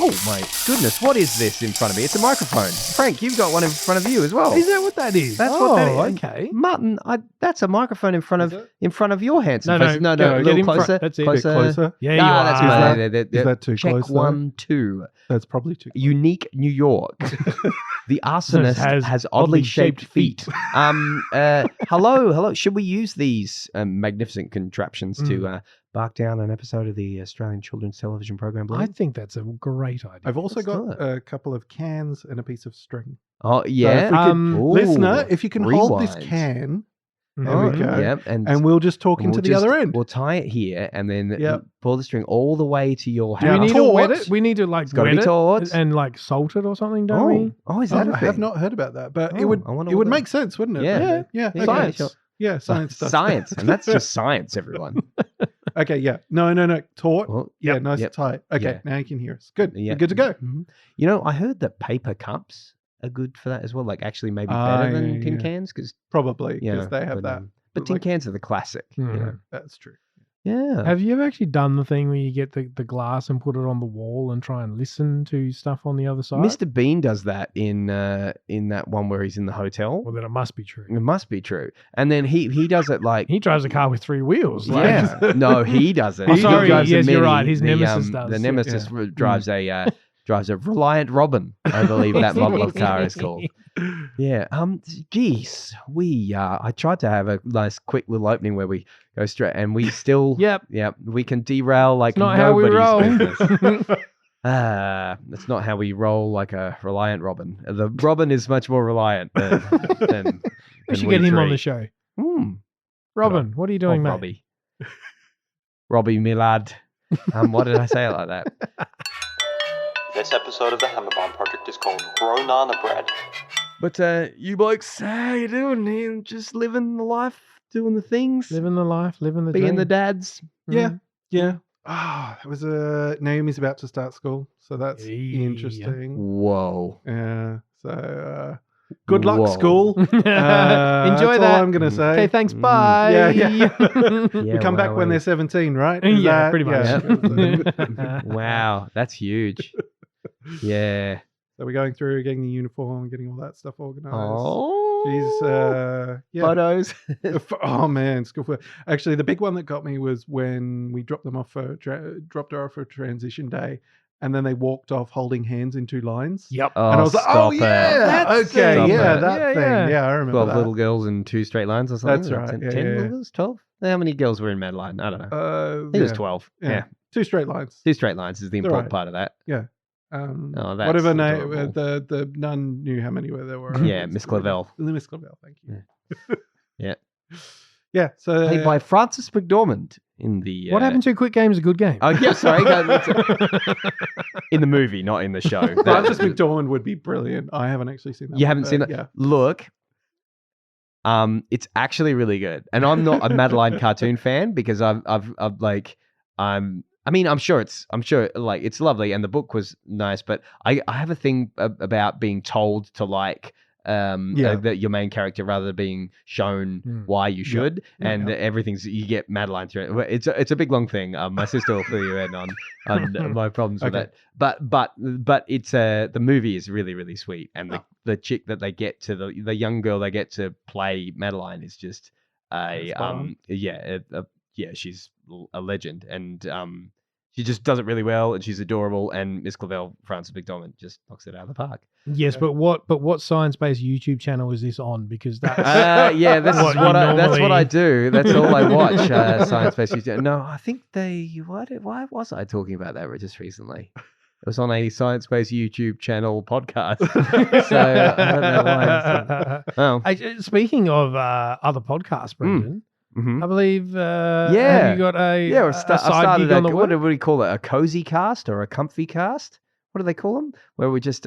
Oh my goodness, what is this in front of me? It's a microphone. Frank, you've got one in front of you as well. Is that what that is? That's what that is. Okay. Martin, that's a microphone in front of your handsome face. No, get a little in closer. Front. That's it. Closer. Closer. Yeah, you That's are. Is that too Check close? 1, 2. That's probably too close. Unique New York. The arsonist has oddly shaped feet. Hello. Should we use these magnificent contraptions to bark down an episode of the Australian children's television program? I think that's a great idea. I've also Let's do got a couple of cans and a piece of string. Oh yeah, So listener, if you can hold this rewind. can, there we go. Yep, and we'll just talk into the other end. We'll tie it here and then Yep. pull the string all the way to your Do house. we need to wet Taut. it? We need to It's gotta wet be it taut. and salt it or something, don't we? Oh, is that a I thing? have not heard about that, but Oh, it would I wonder it what would that- make sense, wouldn't it? Yeah. Yeah. Yeah, Okay. science. Sure. Yeah, science stuff. Science, and that's just science, everyone. Okay, yeah. No. Taut. Well, Yeah, nice yep. tight. Okay, Yeah. now you can hear us. Good. Yeah. We're good to go. Mhm. You know, I heard that paper cups are good for that as well. Like actually maybe better than tin yeah. cans because Probably because they have that. But tin like- cans are the classic. You know? That's true. Yeah. Have you ever actually done the thing where you get the glass and put it on the wall and try and listen to stuff on the other side? Mr. Bean does that in that one where he's in the hotel. Well, then it must be true. It must be true. And then he does it like He drives a car with 3 wheels. Like, yeah. No, he does it. Oh, He sorry, drives a yes, you're Mini. right. His Nemesis does. The Nemesis drives a Reliant Robin. I believe that model of car is called. Yeah. Geez, I tried to have a nice quick little opening where we go straight, and we still. Yep. We can derail like It's not how we nobody's roll. business. That's not how we roll like a Reliant Robin. The Robin is much more reliant than We should get him on the show. Robin, what are you doing, mate? Robbie Millard. Why did I say it like that? This episode of the Hammerbomb Project is called Ronana Bread. But you blokes, how you doing? You just living the life, doing the things, Living the life, living the being dream. the dads. Yeah. Yeah. It was Naomi's about to start school, so that's interesting. Whoa. Yeah. So good luck, Whoa. school. Enjoy that's that. all I'm gonna say. Okay, thanks. Bye. Yeah. Yeah, We come back when they're 17, right? Is Yeah, that- pretty much. Yeah. Wow, that's huge. Yeah. So we're going through getting the uniform, getting all that stuff organized. Oh. She's Photos. Oh man, school for actually the big one that got me was when we dropped them off for dropped her off for transition day, and then they walked off holding hands in 2 lines. Yep. Oh, And I was like, stop oh it. yeah, That's okay, Stop yeah, it. that Yeah, thing, yeah. yeah, I remember 12 that. little girls in 2 straight lines or something. That's right, 10, yeah, 10 yeah. little girls? 12? How many girls were in Madeline? I don't know. I think it was 12. Yeah. 2 straight lines. 2 straight lines is the They're important right. part of that. Oh, that's Whatever name adorable. the nun knew how many there were. Yeah, Miss Clavel. Miss Clavel, thank you. Yeah. Yeah. So Played by Frances McDormand in the. What happened to Quick Game's a good game? Oh, yeah, sorry. In the movie, not in the show. Frances McDormand would be brilliant. I haven't actually seen that. You one, haven't but seen that? Yeah. Look, it's actually really good, and I'm not a Madeline cartoon fan because I'm sure it's lovely, and the book was nice, but I have a thing about being told to like that your main character rather than being shown why you should, and everything's you get Madeline through it. It's a big long thing. My sister will fill you in on my problems with it, but it's the movie is really really sweet, and the chick that they get to the young girl they get to play Madeline is just she's a legend, and she just does it really well, and she's adorable. And Miss Clavel, Frances McDormand, just knocks it out of the park. Yes, but what science-based YouTube channel is this on? Because that's That's what normally- I do. That's all I watch. Science-based YouTube. No, I think why was I talking about that just recently? It was on a science-based YouTube channel podcast. So I don't know why. Oh. Speaking of other podcasts, Brendan, Mhm. I believe have Yeah. you got a Yeah, a side gig on the what web? do we call it? A cozy cast or a comfy cast? What do they call them? Where we just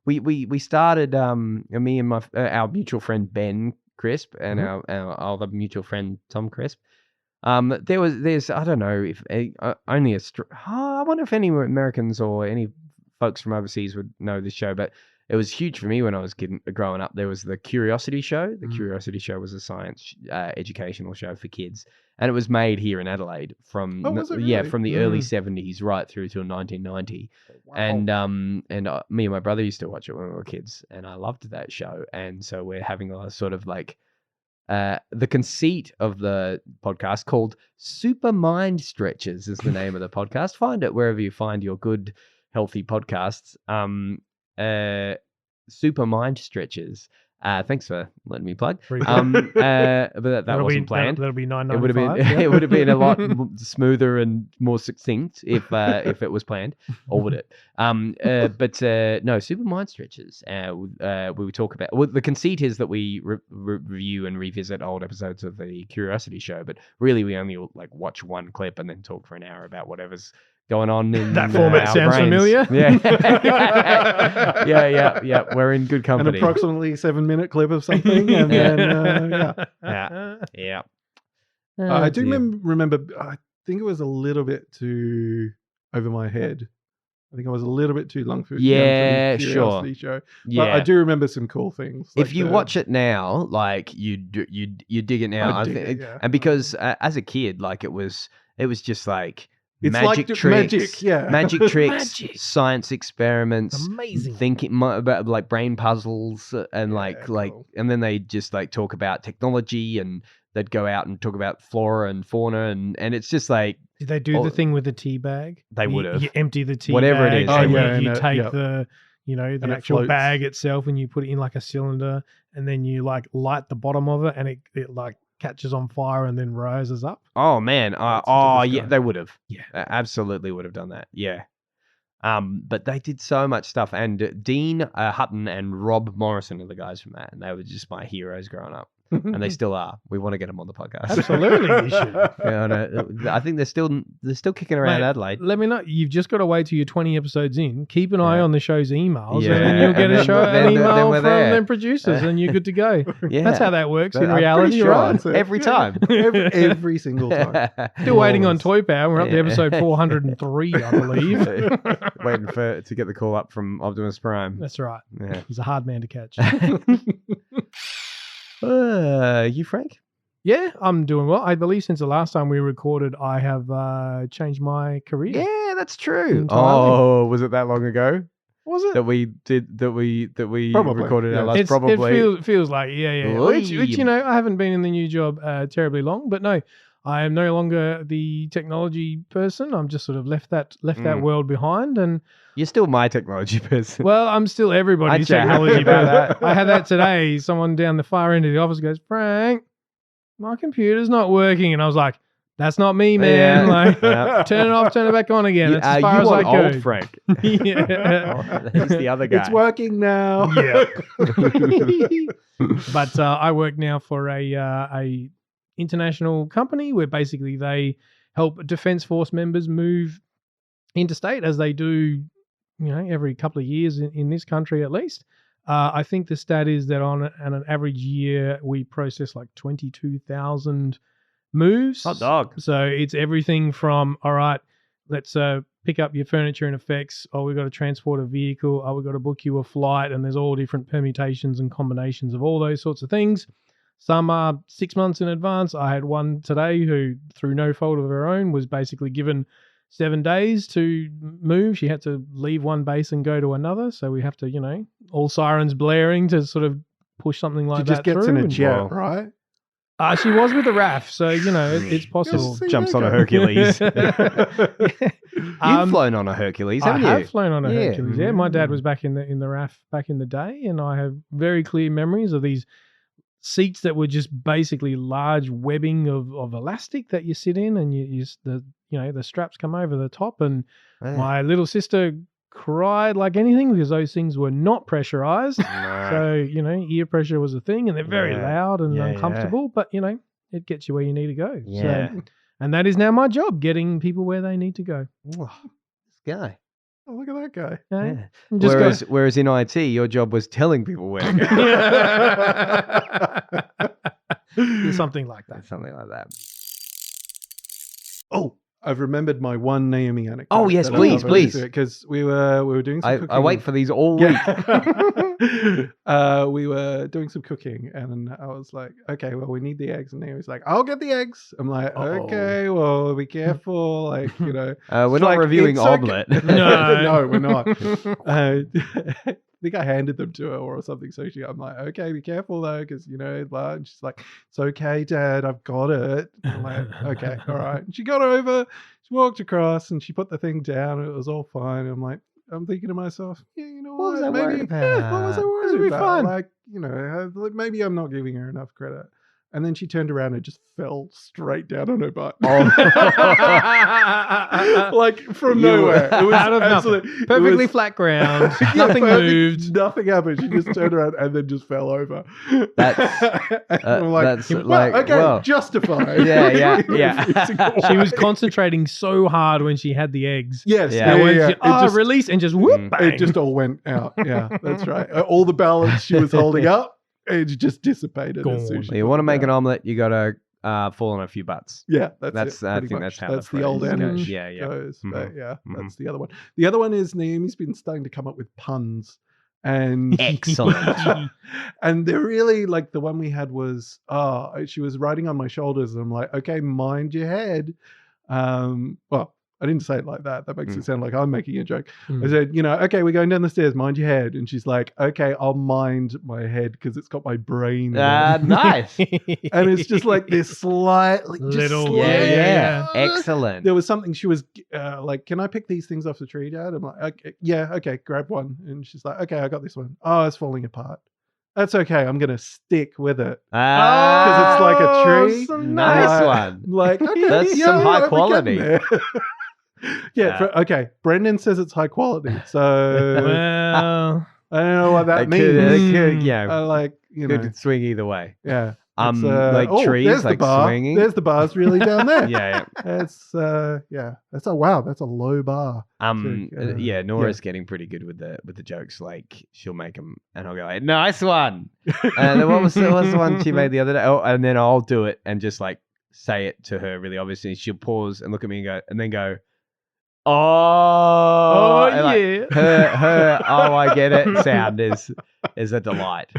we started me and our mutual friend Ben Crisp and our other mutual friend Tom Crisp. There's I don't know if only I wonder if any Americans or any folks from overseas would know this show, but it was huge for me when I was growing up. There was the Curiosity Show. The Curiosity Show was a science educational show for kids, and it was made here in Adelaide from was it really? from the early 70s right through till 1990. Wow. And me and my brother used to watch it when we were kids, and I loved that show. And so we're having a sort of like the conceit of the podcast called Super Mind Stretches is the name of the podcast. Find it wherever you find your good, healthy podcasts. Super Mind Stretches. Thanks for letting me plug. But that wasn't planned. That'll be $9.95. It would have been it would have been a lot smoother and more succinct if it was planned, or would it? But no, Super Mind Stretches. We would talk about. Well, the conceit is that we review and revisit old episodes of the Curiosity Show, but really we only like watch one clip and then talk for an hour about whatever's going on in that format. Sounds brains. Familiar. Yeah. yeah. We're in good company. An approximately 7-minute clip of something, and then yeah. I do remember. I think it was a little bit too over my head. I think I was a little bit too long for the Curiosity Show. Yeah, but I do remember some cool things. Like if you watch it now, like you dig it now, and because as a kid, like it was just like. It's magic like tricks, magic tricks, Magic. Science experiments, Amazing. thinking about like brain puzzles, and cool. and then they just like talk about technology, and they'd go out and talk about flora and fauna, and it's just like. Did they do the thing with the tea bag? They would have. You empty the tea Whatever bag, it is. and you take the And actual bag itself, and you put it in like a cylinder, and then you like light the bottom of it, and it like catches on fire and then rises up. Oh man! Yeah, they would have. Yeah, absolutely would have done that. Yeah. But they did so much stuff, and Dean Hutton and Rob Morrison are the guys from that, and they were just my heroes growing up, and they still are. We want to get them on the podcast. Absolutely, you should. Yeah, no, I think they're still kicking around Adelaide. Let me know. You've just got to wait till you're 20 episodes in. Keep an eye on the show's emails, Yeah. and then you'll get an email from there. them producers, and you're good to go. Yeah, That's how that works in I'm pretty reality, sure. right? Every time. every single time. Still waiting on Toy Power. We're up to episode 403, I believe. Waiting to get the call up from Optimus Prime. That's right. Yeah. He's a hard man to catch. You, Frank? Yeah, I'm doing well. I believe since the last time we recorded, I have changed my career. Yeah, that's true. Entirely. Oh, was it that long ago? Was it? That we Probably, recorded our yeah. last probably. It feels like, yeah. Which, I haven't been in the new job terribly long, but no, I am no longer the technology person. I'm just sort of left that world behind, and You're still my technology person. well, I'm still everybody's technology person. I had that today. Someone down the far end of the office goes, "Frank, my computer's not working," and I was like, "That's not me, man. Turn it off, turn it back on again." That's as far as I go. Old Frank. Yeah. He's the other guy. It's working now. Yeah. But I work now for a international company where basically they help Defence Force members move interstate, as they do, every couple of years in this country at least. I think the stat is that on an average year we process like 22,000 moves. Hot dog. So it's everything from, all right, let's pick up your furniture and effects. Oh, we've got to transport a vehicle. Oh, we've got to book you a flight. And there's all different permutations and combinations of all those sorts of things. Some are 6 months in advance. I had one today who, through no fault of her own, was basically given 7 days to move. She had to leave one base and go to another. So we have to, all sirens blaring to sort of push something like that through. She just gets in a jet, right? She was with a RAF, so, it's possible. Jumps on a Hercules. You've flown on a Hercules, haven't you? I have flown on a Hercules, yeah. My dad was back in the RAF back in the day, and I have very clear memories of these seats that were just basically large webbing of elastic that you sit in, and the straps come over the top, and my little sister cried like anything because those things were not pressurized. No. So, ear pressure was a thing, and they're very loud and uncomfortable, but it gets you where you need to go. Yeah. So, and that is now my job, getting people where they need to go. Oh, this guy. Oh, look at that guy. Yeah. Whereas in IT, your job was telling people where to go. Something like that. Something like that. Oh, I've remembered my one naming anecdote. Oh yes, please. Because we were doing some cooking. I wait for these all week. we were doing some cooking, and I was like, "Okay, well, we need the eggs." And he was like, "I'll get the eggs." I'm like, "Okay, well, be careful, like we're She's not like, reviewing "It's okay." omelet. No, we're not. I think I handed them to her or something. So I'm like, "Okay, be careful though, because blah." And she's like, "It's okay, Dad, I've got it." I'm like, "Okay, all right." And she got over. She walked across and she put the thing down. And it was all fine. And I'm thinking to myself, yeah, you know What was I maybe worried about? what was I This will worried be about? fun. Like, like maybe I'm not giving her enough credit. And then she turned around and just fell straight down on her butt. Like from nowhere. It was Out of nothing. Perfectly flat ground. Nothing moved. Nothing happened. She just turned around and then just fell over. That's I'm like, that's well, like, okay, well, justified. yeah. She was concentrating so hard when she had the eggs. Yes. Yeah. And when yeah. she, release and just whoop, bang. It just all went out. Yeah, that's right. All the balance she was holding up, it just dissipated. Gone. As soon as she you put want to it make an down. omelet, you gotta fall on a few butts. Yeah, I that's think that's how that's the old phrase adage. goes. Yeah. Goes. But Mhm. yeah, Mhm. that's the other one. The other one is Naomi's been starting to come up with puns, and Excellent. and they're really like the one we had was she was riding on my shoulders, and I'm like, okay, mind your head. Well, I didn't say it like that. That makes it sound like I'm making a joke. I said, okay, we're going down the stairs. Mind your head. And she's like, okay, I'll mind my head because it's got my brain. Nice. And it's just like this slightly, Little, Yeah. Excellent. There was something she was like, can I pick these things off the tree, Dad? I'm like, okay, yeah, okay, grab one. And she's like, okay, I got this one. Oh, it's falling apart. That's okay. I'm going to stick with it. Because it's like a tree. Nice one. Like, okay, That's some high quality. Yeah. Okay. Brendan says it's high quality. So Well, I don't know what that means. It could, I like, could swing either way. Yeah. Like trees, there's like the bar. swinging. There's the bars really down there. Yeah. That's That's that's a low bar. Nora's getting pretty good with the jokes. Like she'll make them, and I'll go like, "Nice one." And then what was the one she made the other day? Oh, and then I'll do it and just like say it to her really obviously. She'll pause and look at me and go, "Oh, and like, yeah." Her "Oh, I get it" sound is a delight.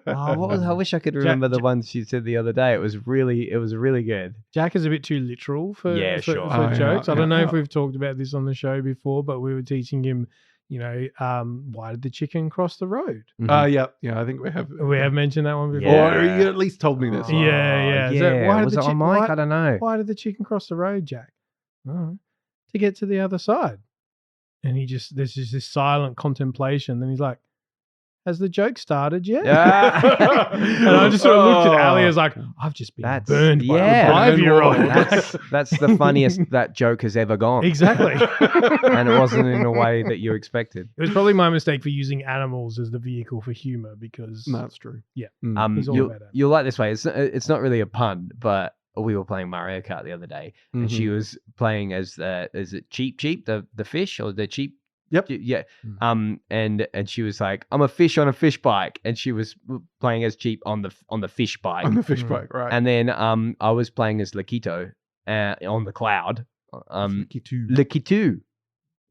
I wish I could remember the one she said the other day. It was really good. Jack is a bit too literal for sure. jokes. I don't know if we've talked about this on the show before, but we were teaching him, why did the chicken cross the road? Yeah. I think we have. We have mentioned that one before. Or you at least told me this. Yeah. So why did was it on mic? I don't know. Why did the chicken cross the road, Jack? Oh, to get to the other side. And there's just this silent contemplation. Then he's like, has the joke started yet? And I just sort of looked at Ali as like, I've just been burned by a 5-year-old. That's the funniest that joke has ever gone. Exactly. And it wasn't in a way that you expected. It was probably my mistake for using animals as the vehicle for humor because... No, that's true. Yeah. You'll like this way. It's not really a pun, but we were playing Mario Kart the other day, and she was playing as is it Cheep, the fish, or the Cheep? Yep. Yeah. And she was like, I'm a fish on a fish bike, and she was playing as Cheep on the fish bike. On the fish bike, right? And then I was playing as Lakito on the cloud. Lakitu.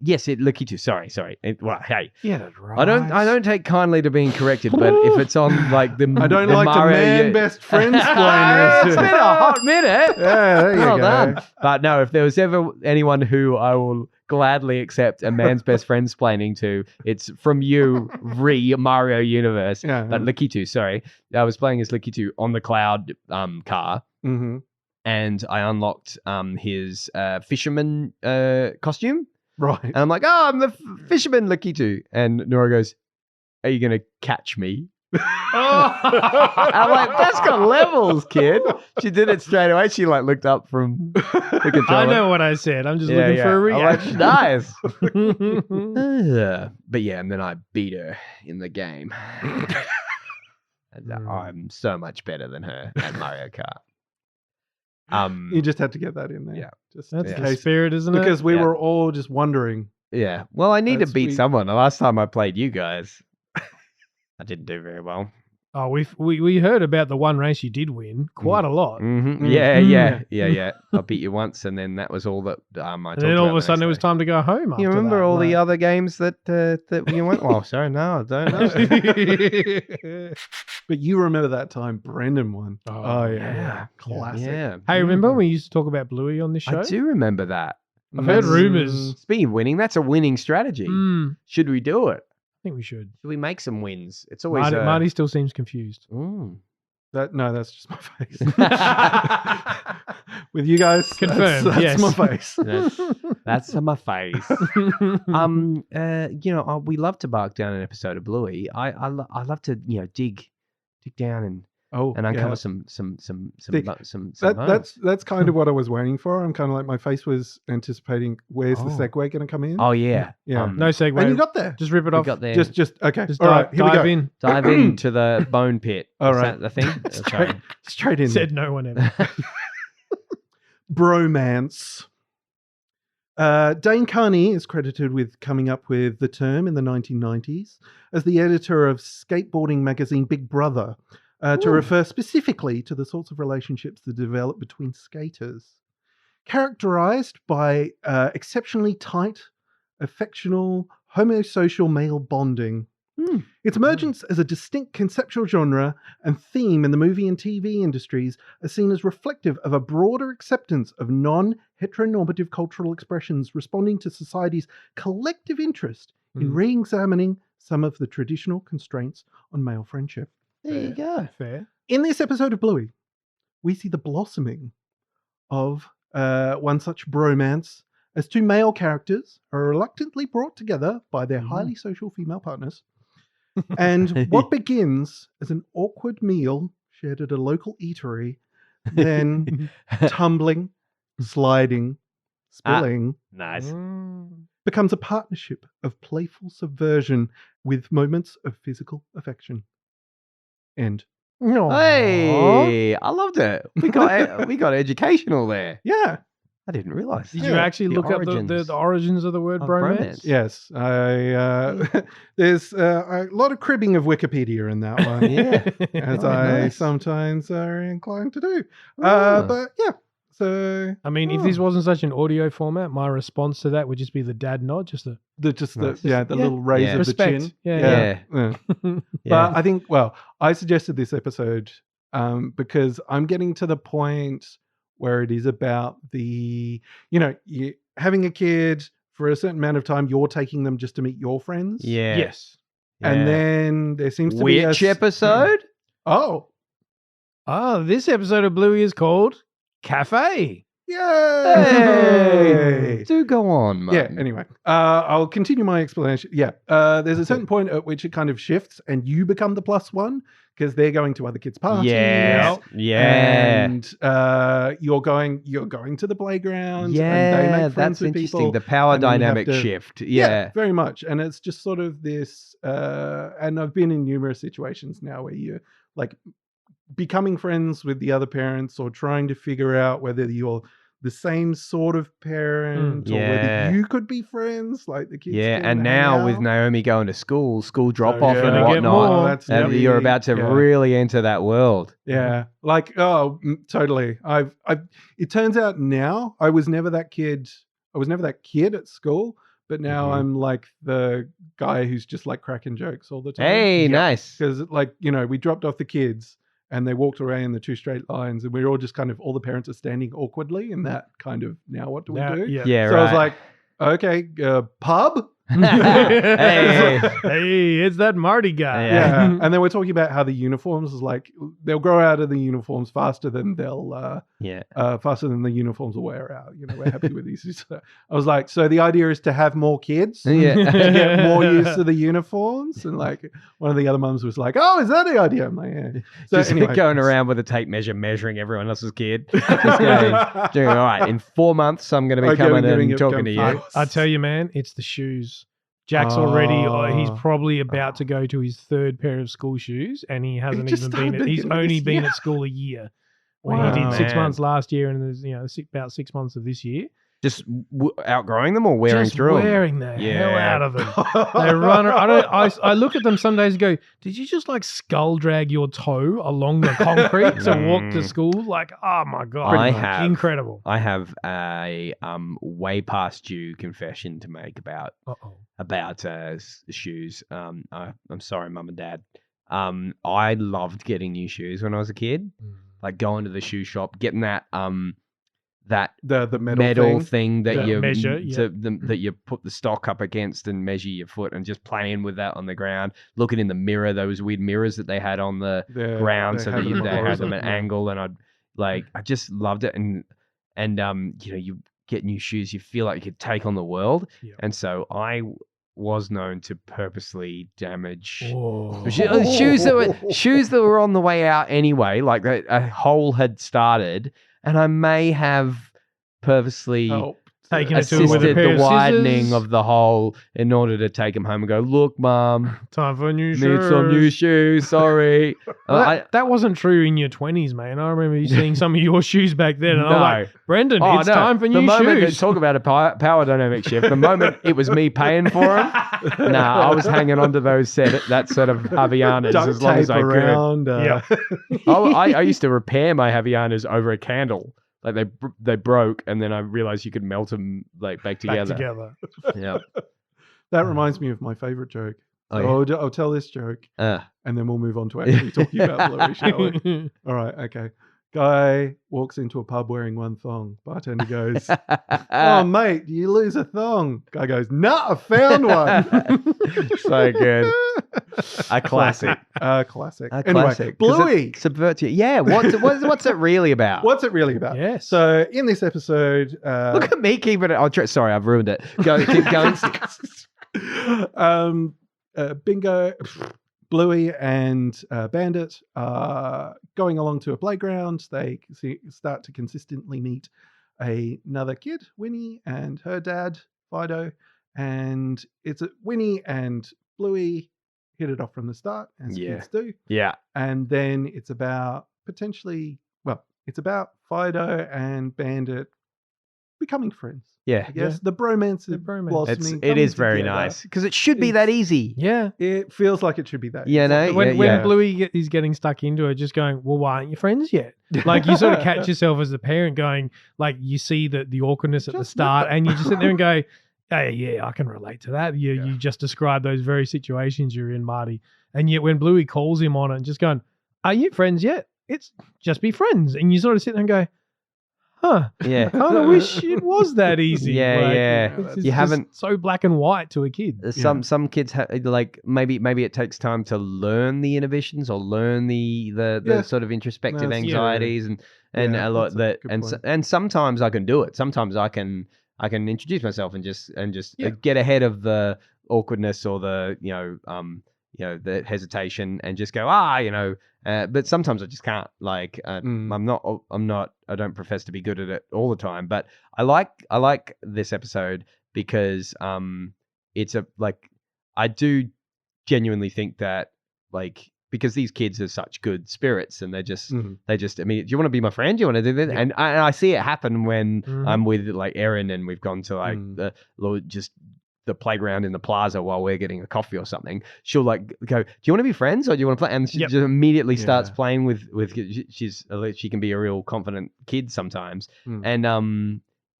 Yes, Lakitu. Sorry. Well, hey. Yeah, that's right. I don't take kindly to being corrected, but if it's on like the I don't the like Mario, to man best friends explainers. It's been a hot minute. Yeah, there you Well go. done. But no, if there was ever anyone who I will gladly accept a man's best friend splaining to, it's from you, Mario Universe. Yeah. But Lakitu, sorry. I was playing as Lakitu on the cloud car. Mm-hmm. And I unlocked his fisherman costume. Right. And I'm like, I'm the fisherman Lakitu. And Nora goes, are you going to catch me? I'm like, that's got levels, kid. She did it straight away. She like looked up from the controller. I know what I said. I'm just looking for a reaction. Nice. But yeah, and then I beat her in the game. I'm so much better than her at Mario Kart. You just had to get that in there. Yeah. Just That's in the case, spirit, isn't it? because we were all just wondering. Yeah. Well, I need to beat sweet. someone. The last time I played you guys, I didn't do very well. Oh, we heard about the one race you did win quite a lot. Mm-hmm. Mm. Yeah. I beat you once, and then that was all that I talked And then all of a sudden it was time. time to go home after You remember that, all the like- other games that you went? Oh, sorry, no, I don't know. But you remember that time Brendan won. Oh, yeah. Classic. Yeah, Hey, remember when we used to talk about Bluey on this show? I do remember that. I've heard Mm. rumours. Speaking of winning, that's a winning strategy. I Should we do it? think we should. Should we make some wins? It's always Marty still seems confused. That's just my face. With you guys, Confirmed, That's yes. my face. That's my face. We love to bark down an episode of Bluey. I love to dig down and uncover some That's kind of what I was waiting for. I'm kind of like my face was anticipating where's the segue going to come in. Oh yeah, Yeah. No segue. And you got there. Just rip it we off. got there. Just okay. Just All right, here we dive go. in. Dive into the bone pit. All Is right. that the thing? Straight in. Said no one ever. Bromance. Dane Carney is credited with coming up with the term in the 1990s as the editor of skateboarding magazine Big Brother, to refer specifically to the sorts of relationships that develop between skaters. Characterized by exceptionally tight, affectional, homosocial male bonding. Its emergence as a distinct conceptual genre and theme in the movie and TV industries are seen as reflective of a broader acceptance of non-heteronormative cultural expressions responding to society's collective interest in re-examining some of the traditional constraints on male friendship. There you go. Fair. In this episode of Bluey, we see the blossoming of one such bromance as two male characters are reluctantly brought together by their highly social female partners. And what begins as an awkward meal shared at a local eatery, then tumbling, sliding, spilling, Nice. becomes a partnership of playful subversion with moments of physical affection. End. Hey, I loved it. We got educational there. Yeah. I didn't realize. Did you actually look up the origins of the word of bromance? bromance. Yes. There's a lot of cribbing of Wikipedia in that one. Yeah. As Oh, I nice. sometimes are inclined to do. Ah. But yeah. So I mean, if this wasn't such an audio format, my response to that would just be the dad nod, just the Nice. little raise Yeah. of Respect. the chin. Yeah. Yeah. Yeah. But I think, I suggested this episode because I'm getting to the point where it is about you having a kid for a certain amount of time, you're taking them just to meet your friends. Yeah. yes. And Yeah. then there seems to be Which episode? Oh. This episode of Bluey is called Cafe. Yay! Hey, do go on, man. Yeah, anyway, I'll continue my explanation. Yeah, there's a certain point at which it kind of shifts and you become the plus one because they're going to other kids' parties. Yeah. Yeah. And you're going to the playground. And they Yeah, make friends that's with interesting. people. The power and then you have dynamic to- shift. Yeah. very much. And it's just sort of this, and I've been in numerous situations now where you're like becoming friends with the other parents or trying to figure out whether you're the same sort of parent or Yeah. whether you could be friends like the kids. Yeah, can and hang now with out. Naomi going to school drop off you're and gonna get whatnot, more. That's and really- you're about to yeah. really enter that world. Yeah, like totally. I've. It turns out now I was never that kid. I was never that kid at school, but now Mhm. I'm like the guy who's just like cracking jokes all the time. Hey, nice. Because we dropped off the kids and they walked away in the two straight lines, and we're all just kind of all the parents are standing awkwardly in that kind of now what do we do? Yeah. Yeah, So right. I was like, okay, pub. Hey. Hey, it's that Marty guy. Yeah. Yeah, and then we're talking about how the uniforms is like they'll grow out of the uniforms faster than they'll Yeah. faster than the uniforms will wear out. We're happy with these. So I was like, so the idea is to have more kids Yeah. to get more use of the uniforms, and like one of the other mums was like, oh, is that the idea? I'm like, yeah. So Just anyway, going around with a tape measure measuring everyone else's kid. Just going, all right, in 4 months, I'm going to be Okay, coming giving and it talking to you. gunfire. I tell you, man, it's the shoes. Jack's already, he's Oh. probably about to go to his third pair of school shoes, and he hasn't just even started been, he's beginning of only this been year. at school a year. When Wow. he did 6 Man. months last year, and there's, about 6 months of this year. Just outgrowing them or wearing just through wearing them? the hell out of them. They run. I look at them some days and go, "Did you just like skull drag your toe along the concrete to walk to school?" Like, oh my god, incredible. I have a way past due confession to make about shoes. I'm sorry, Mum and Dad. I loved getting new shoes when I was a kid. Like going to the shoe shop, getting that the metal thing that you measure, that you put the stock up against and measure your foot, and just playing with that on the ground, looking in the mirror, those weird mirrors that they had on the ground, so that they had them at an angle, and I just loved it, and you get new shoes, you feel like you could take on the world, and so I was known to purposely damage shoes that were on the way out anyway, like a hole had started, and I may have purposely assisted the widening of the hole in order to take him home and go, look, Mum, time for new shoes. Need some new shoes. Sorry. That wasn't true in your 20s, man. I remember you seeing some of your shoes back then, and I'm like, Brendan, it's time for new shoes. The moment talk about a power dynamic shift. The moment it was me paying for them, I was hanging on to that set of Havianas as long as I could. I used to repair my Havianas over a candle. Like they broke, and then I realized you could melt them back together. Yeah. That reminds me of my favorite joke. I'll tell this joke, and then we'll move on to actually talking about Bluey, shall we? All right, okay. Guy walks into a pub wearing one thong. Bartender goes, "Oh, mate, do you lose a thong?" Guy goes, "Nah, I found one." So good. A classic. Anyway, Bluey subverts you. Yeah. What's it really about? What's it really about? Yes. So in this episode, look at me keeping it. Sorry, I've ruined it. Keep going. Bingo, Bluey, and Bandit are going along to a playground. They start to consistently meet another kid, Winnie, and her dad, Fido. And it's Winnie and Bluey hit it off from the start, as kids do. Yeah. And then it's about Fido and Bandit becoming friends. Yeah. I guess the bromance is blossoming. It is very nice because it should be that easy. Yeah. It feels like it should be that easy. When Bluey is getting stuck into it, just going, well, why aren't you friends yet? Like you sort of catch yourself as the parent going, like you see the awkwardness at the start and you just sit there and go, hey, yeah, I can relate to that. You just described those very situations you're in, Marty. And yet when Bluey calls him on it and just going, are you friends yet? It's just be friends. And you sort of sit there and go, huh. Yeah. I kind of wish it was that easy. Yeah, It's you haven't so black and white to a kid. Some kids maybe it takes time to learn the inhibitions or learn the sort of introspective anxieties and a lot that and sometimes I can do it. Sometimes I can introduce myself and just get ahead of the awkwardness or the the hesitation and just go but sometimes I just can't. I don't profess to be good at it all the time, but I like this episode because I do genuinely think that because these kids are such good spirits and they just do you want to be my friend? Do you want to do this? And I see it happen when I'm with Erin and we've gone to the playground in the plaza while we're getting a coffee or something. She'll go, do you want to be friends or do you want to play? And she just immediately starts playing with she can be a real confident kid sometimes. And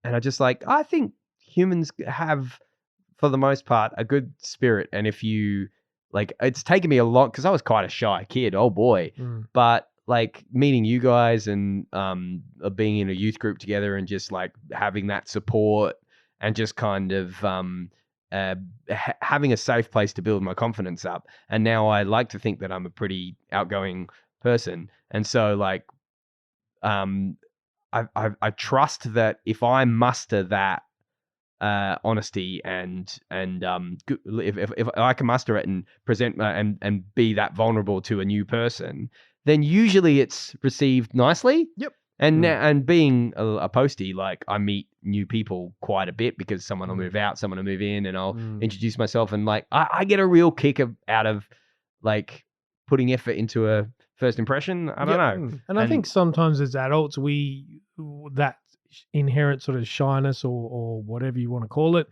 I just I think humans have, for the most part, a good spirit. And if you it's taken me a lot because I was quite a shy kid. Oh boy. But meeting you guys and being in a youth group together and just having that support and just kind of having a safe place to build my confidence up. And now I like to think that I'm a pretty outgoing person. And so I trust that if I muster that honesty and if I can muster it and present and be that vulnerable to a new person, then usually it's received nicely. Yep. And being a postie, I meet new people quite a bit because someone will move out, someone will move in, and I'll introduce myself. And I get a real kick out of putting effort into a first impression. I don't know. And I think sometimes as adults, that inherent sort of shyness or whatever you want to call it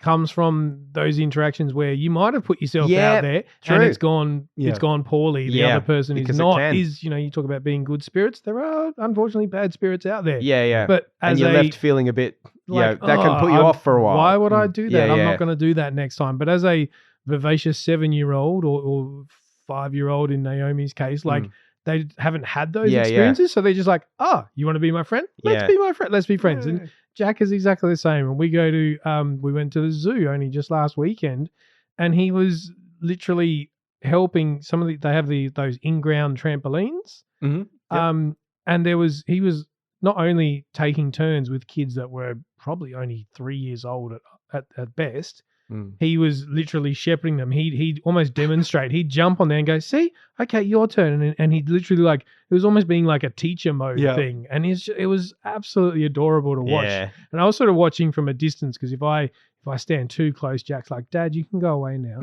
comes from those interactions where you might have put yourself out there and it's gone poorly. The other person is not, you talk about being good spirits. There are unfortunately bad spirits out there. Yeah. But and you're left feeling a bit, that can put you off for a while. Why would I do that? Yeah, I'm not going to do that next time. But as a vivacious 7-year-old or 5-year-old in Naomi's case, like they haven't had those experiences. So they're just like, you want to be my friend? Let's be my friend. Let's be friends. And Jack is exactly the same. And we we went to the zoo only just last weekend, and he was literally helping they have those in-ground trampolines. Mm-hmm. And he was not only taking turns with kids that were probably only 3 years old at best. He was literally shepherding them. He'd almost demonstrate. He'd jump on there and go, see, okay, your turn. And he'd literally it was almost being like a teacher mode thing. And it was absolutely adorable to watch. Yeah. And I was sort of watching from a distance because if I stand too close, Jack's like, Dad, you can go away now.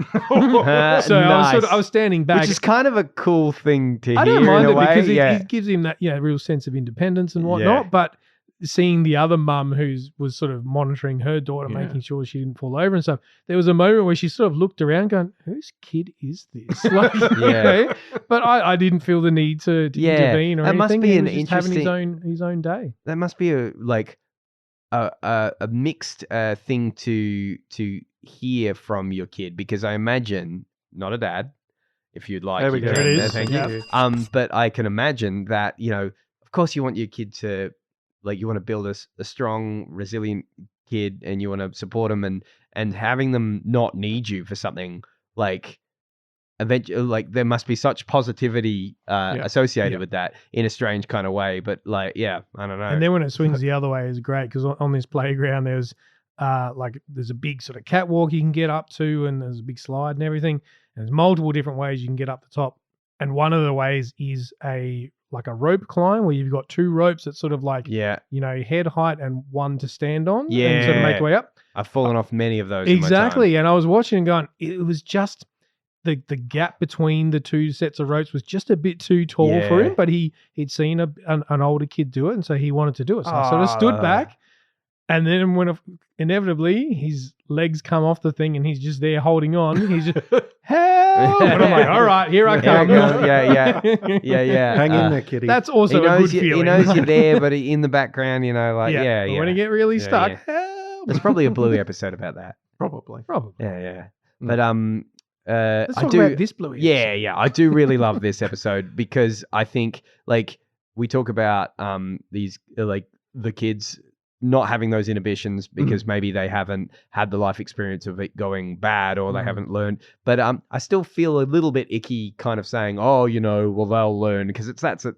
So nice. I was standing back. Which is kind of a cool thing to hear. I don't mind it because it gives him that real sense of independence and whatnot. But seeing the other mum who was sort of monitoring her daughter, making sure she didn't fall over and stuff, there was a moment where she sort of looked around going, whose kid is this? But I didn't feel the need to intervene or anything. Must be he an was just having his own day. That must be a mixed thing to hear from your kid, because I imagine, not a dad, if you'd like. There we go. There it is. Thank you. But I can imagine that, of course you want your kid to, you want to build a strong, resilient kid, and you want to support them, and having them not need you for something, eventually, there must be such positivity associated with that in a strange kind of way. But I don't know. And then when it swings the other way is great, because on this playground there's a big sort of catwalk you can get up to, and there's a big slide and everything. And there's multiple different ways you can get up the top. And one of the ways is a rope climb where you've got 2 ropes that's sort of head height and one to stand on and sort of make your way up. I've fallen off many of those. Exactly. And I was watching and going, it was just the gap between the 2 sets of ropes was just a bit too tall for him, but he'd seen an older kid do it, and so he wanted to do it. So I sort of stood back, and then when inevitably his legs come off the thing and he's just there holding on, he's just, help! And I'm like, all right, here I come. Yeah. Hang in there, kitty. That's also a good feeling. He knows you're there, but in the background, But when you get really stuck, help! There's probably a Bluey episode about that. Probably. Yeah. But let's talk about this Bluey episode. Yeah. I do really love this episode because I think we talk about these the kids not having those inhibitions because maybe they haven't had the life experience of it going bad, or they haven't learned. But I still feel a little bit icky kind of saying, well, they'll learn, because exactly.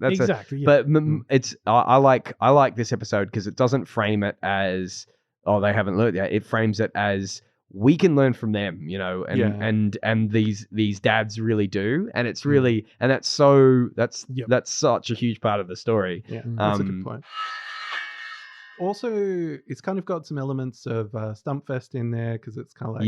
But it's I like this episode because it doesn't frame it as, they haven't learned yet. It frames it as, we can learn from them, and these dads really do, and it's really, and that's such a huge part of the story. Yeah, that's a good point. Also, it's kind of got some elements of Stumpfest in there, because it's kind of like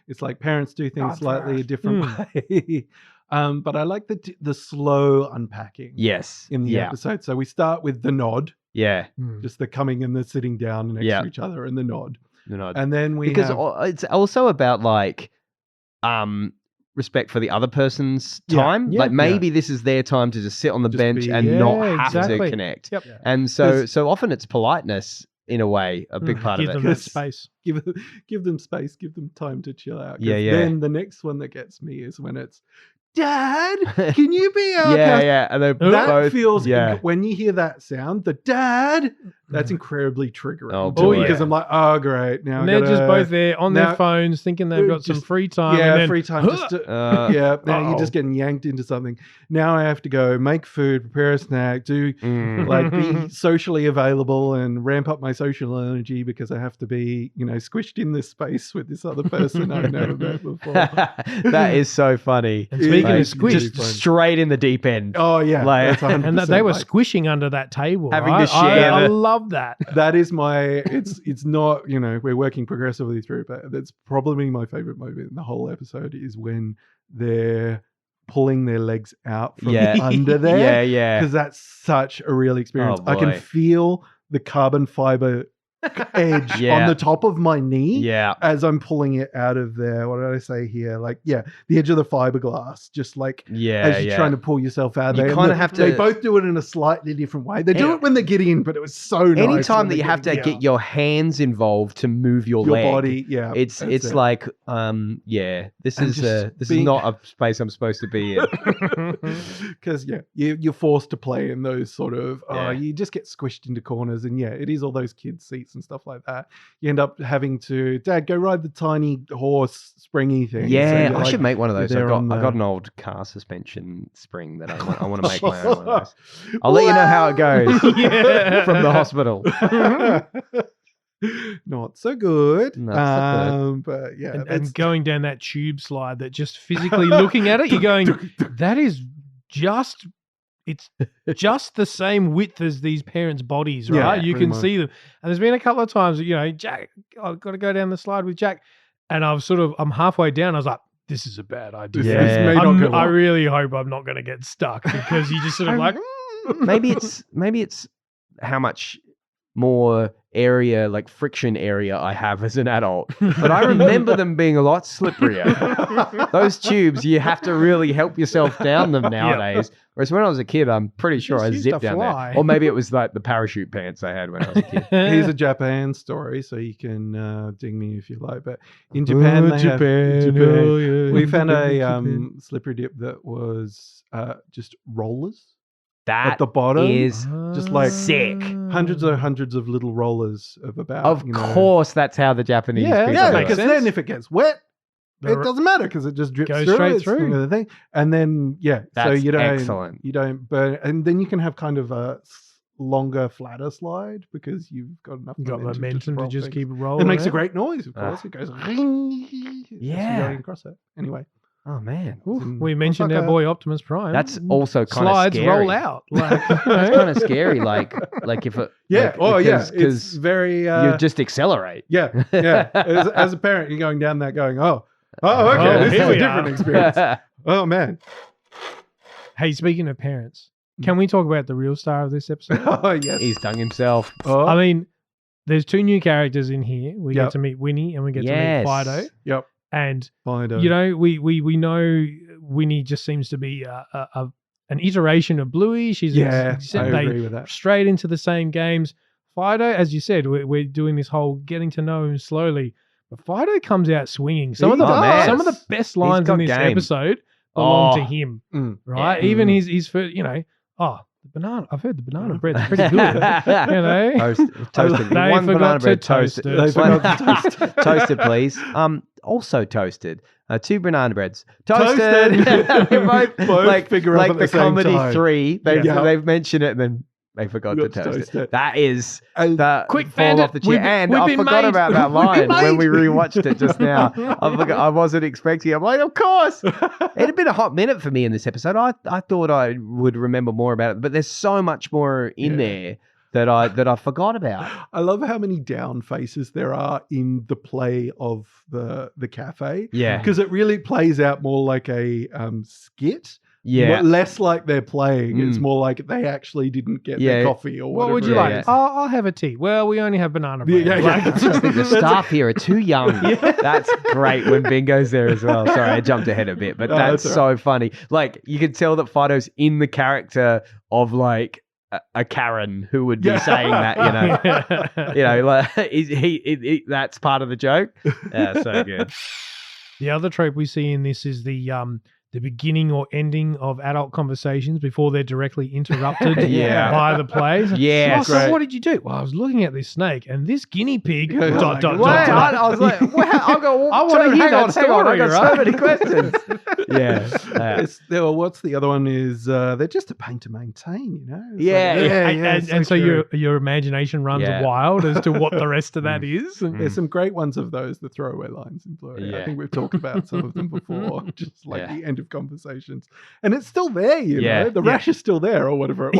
it's like parents do things slightly a different way. But I like the slow unpacking. Yes, in the episode. So we start with the nod. Yeah, just the coming and the sitting down next to each other, and the nod. And then it's also about respect for the other person's time. Maybe this is their time to just sit on the bench and not have to connect. Yep. And so often it's politeness in a way, a big part of it. Give them that space. Give them space. Give them time to chill out. Yeah. Then the next one that gets me is when it's, Dad, can you be our Yeah. And that feels when you hear that sound, the dad, that's incredibly triggering. Because I'm like, oh great, now and they're just both there on their phones, thinking they've got some free time. Yeah, and then, free time. Now you're just getting yanked into something. Now I have to go make food, prepare a snack, do be socially available and ramp up my social energy, because I have to be, squished in this space with this other person I've never met before. That is so funny. And speaking of squish, just straight in the deep end. Oh yeah, and they were squishing under that table, having to share. I love that. That is it's not, we're working progressively through, but that's probably my favorite moment in the whole episode is when they're pulling their legs out from under there. Yeah. Because that's such a real experience. Oh, I can feel the carbon fiber edge on the top of my knee as I'm pulling it out of there. What did I say here? Like, the edge of the fiberglass, just like as you're trying to pull yourself out of there. You kind of have to. They both do it in a slightly different way. They do it when they get in, but it was so nice. Anytime that you have to get your hands involved to move your leg, body, it's like, this is not a space I'm supposed to be in. Because you're forced to play in those sort of you just get squished into corners, and it is all those kids seats and stuff like that. You end up having to, Dad, go ride the tiny horse springy thing. Yeah, I should make one of those. I got an old car suspension spring that I want to make my own one of those. I'll let you know how it goes from the hospital. Not so good. But and going down that tube slide, that just physically looking at it, you're going, that is just. It's just the same width as these parents' bodies, right? You can see them. And there's been a couple of times, Jack, I've got to go down the slide with Jack. And I'm halfway down. I was like, this is a bad idea. I really hope I'm not going to get stuck, because you just sort of like. Maybe it's how much more area, like friction area, I have as an adult, but I remember them being a lot slipperier. Those tubes, you have to really help yourself down them nowadays. Whereas when I was a kid, I'm pretty sure I zipped down there. Or maybe it was like the parachute pants I had when I was a kid. Here's a Japan story, so you can ding me if you like. But in Japan, we found a slippery dip that was just rollers. That at the bottom is just like sick. Hundreds of little rollers of about. Of course, that's how the Japanese people do it. Because then if it gets wet, it doesn't matter, because it just drips straight through the thing. And then that's so you don't excellent. You don't burn, and then you can have kind of a longer, flatter slide because you've got enough momentum to just keep rolling. It makes a great noise, of course. It goes ring. Yeah, across it anyway. Oh man, we mentioned our boy Optimus Prime. That's also kind of scary. Slides roll out. That's kind of scary. Like if it. It's very. You just accelerate. Yeah. As a parent, you're going down that, going, okay, this is a different experience. Oh man. Hey, speaking of parents, can we talk about the real star of this episode? Oh yes, he's done himself. I mean, there's two new characters in here. We get to meet Winnie and we get to meet Fido. Yep. And Fido. We know Winnie just seems to be an iteration of Bluey. I agree with that. Straight into the same games. Fido, as you said, we're doing this whole getting to know him slowly. But Fido comes out swinging. Some of the best lines in this episode belong to him, right? Yeah. Even his first, the banana. I've heard the banana bread's pretty good. Toasted. They forgot to toast it. Toasted, please. Also toasted. 2 banana breads. Toasted. both like figure up at the comedy time. 3. They've mentioned it and then they forgot to toast it. That is the quick fall off the chair. And I forgot about that line when we rewatched it just now. I wasn't expecting it. I'm like, of course. It had been a hot minute for me in this episode. I thought I would remember more about it, but there's so much more in there that I forgot about. I love how many down faces there are in the play of the cafe. Yeah. Because it really plays out more like a skit. Yeah. Less like they're playing. It's more like they actually didn't get their coffee or whatever. What would you like? I'll have a tea. Well, we only have banana bread. I just think the staff here are too young. That's great when Bingo's there as well. Sorry, I jumped ahead a bit, but that's so funny. Like, you can tell that Fido's in the character of like a Karen who would be saying that, like that's part of the joke. Yeah, so good. The other trope we see in this is the beginning or ending of adult conversations before they're directly interrupted by the plays. Yeah. So what did you do? Well, I was looking at this snake and this guiney pig. I was like, I'll go. I want to hear that story. I got so many questions. What's the other one? Is they're just a pain to maintain, And so your imagination runs wild as to what the rest of that is. There's some great ones of those, the throwaway lines in Bluey. I think we've talked about some of them before, just like the end of conversations, and it's still there. The rash is still there, or whatever it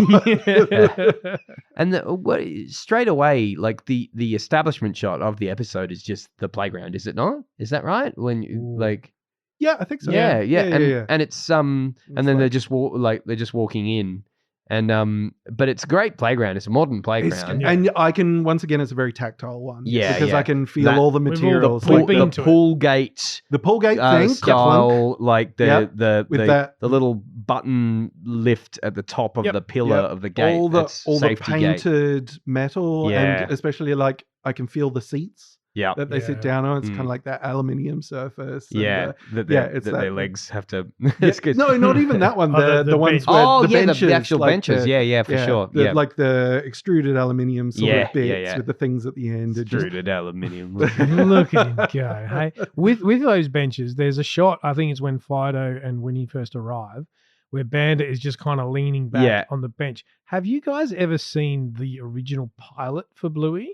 was. And straight away, like the establishment shot of the episode is just the playground, is it not? Is that right? When like. Yeah, I think so. Yeah. And it's and then they're just walking in, And but it's a great playground. It's a modern playground. And I can, once again, it's a very tactile one. Yeah, because yeah. I can feel all the We've all materials. the like pool- The pool gate the pool gate thing, style, like Yep, the with that. little button lift at the top of Yep. the pillar Yep. of the gate. all the That's all the safety gate. painted metal, Yeah. and especially like I can feel the seats Yeah. that they sit Yeah. down on. It's kind of like that aluminium surface. And, Yeah, that yeah, their, it's that that- their legs have to. yeah, It's good. no, not even that one. Oh, The the ones bench. where Oh, the yeah, benches, the actual like benches. the- For sure. Yeah, like the extruded aluminium sort Yeah, of bits yeah, yeah. with the things at the end. It just- extruded aluminium. Look at him go. Hey, with those benches, there's a shot. I think it's when Fido and Winnie first arrive, where Bandit is just kind of leaning back Yeah. on the bench. Have you guys ever seen the original pilot for Bluey?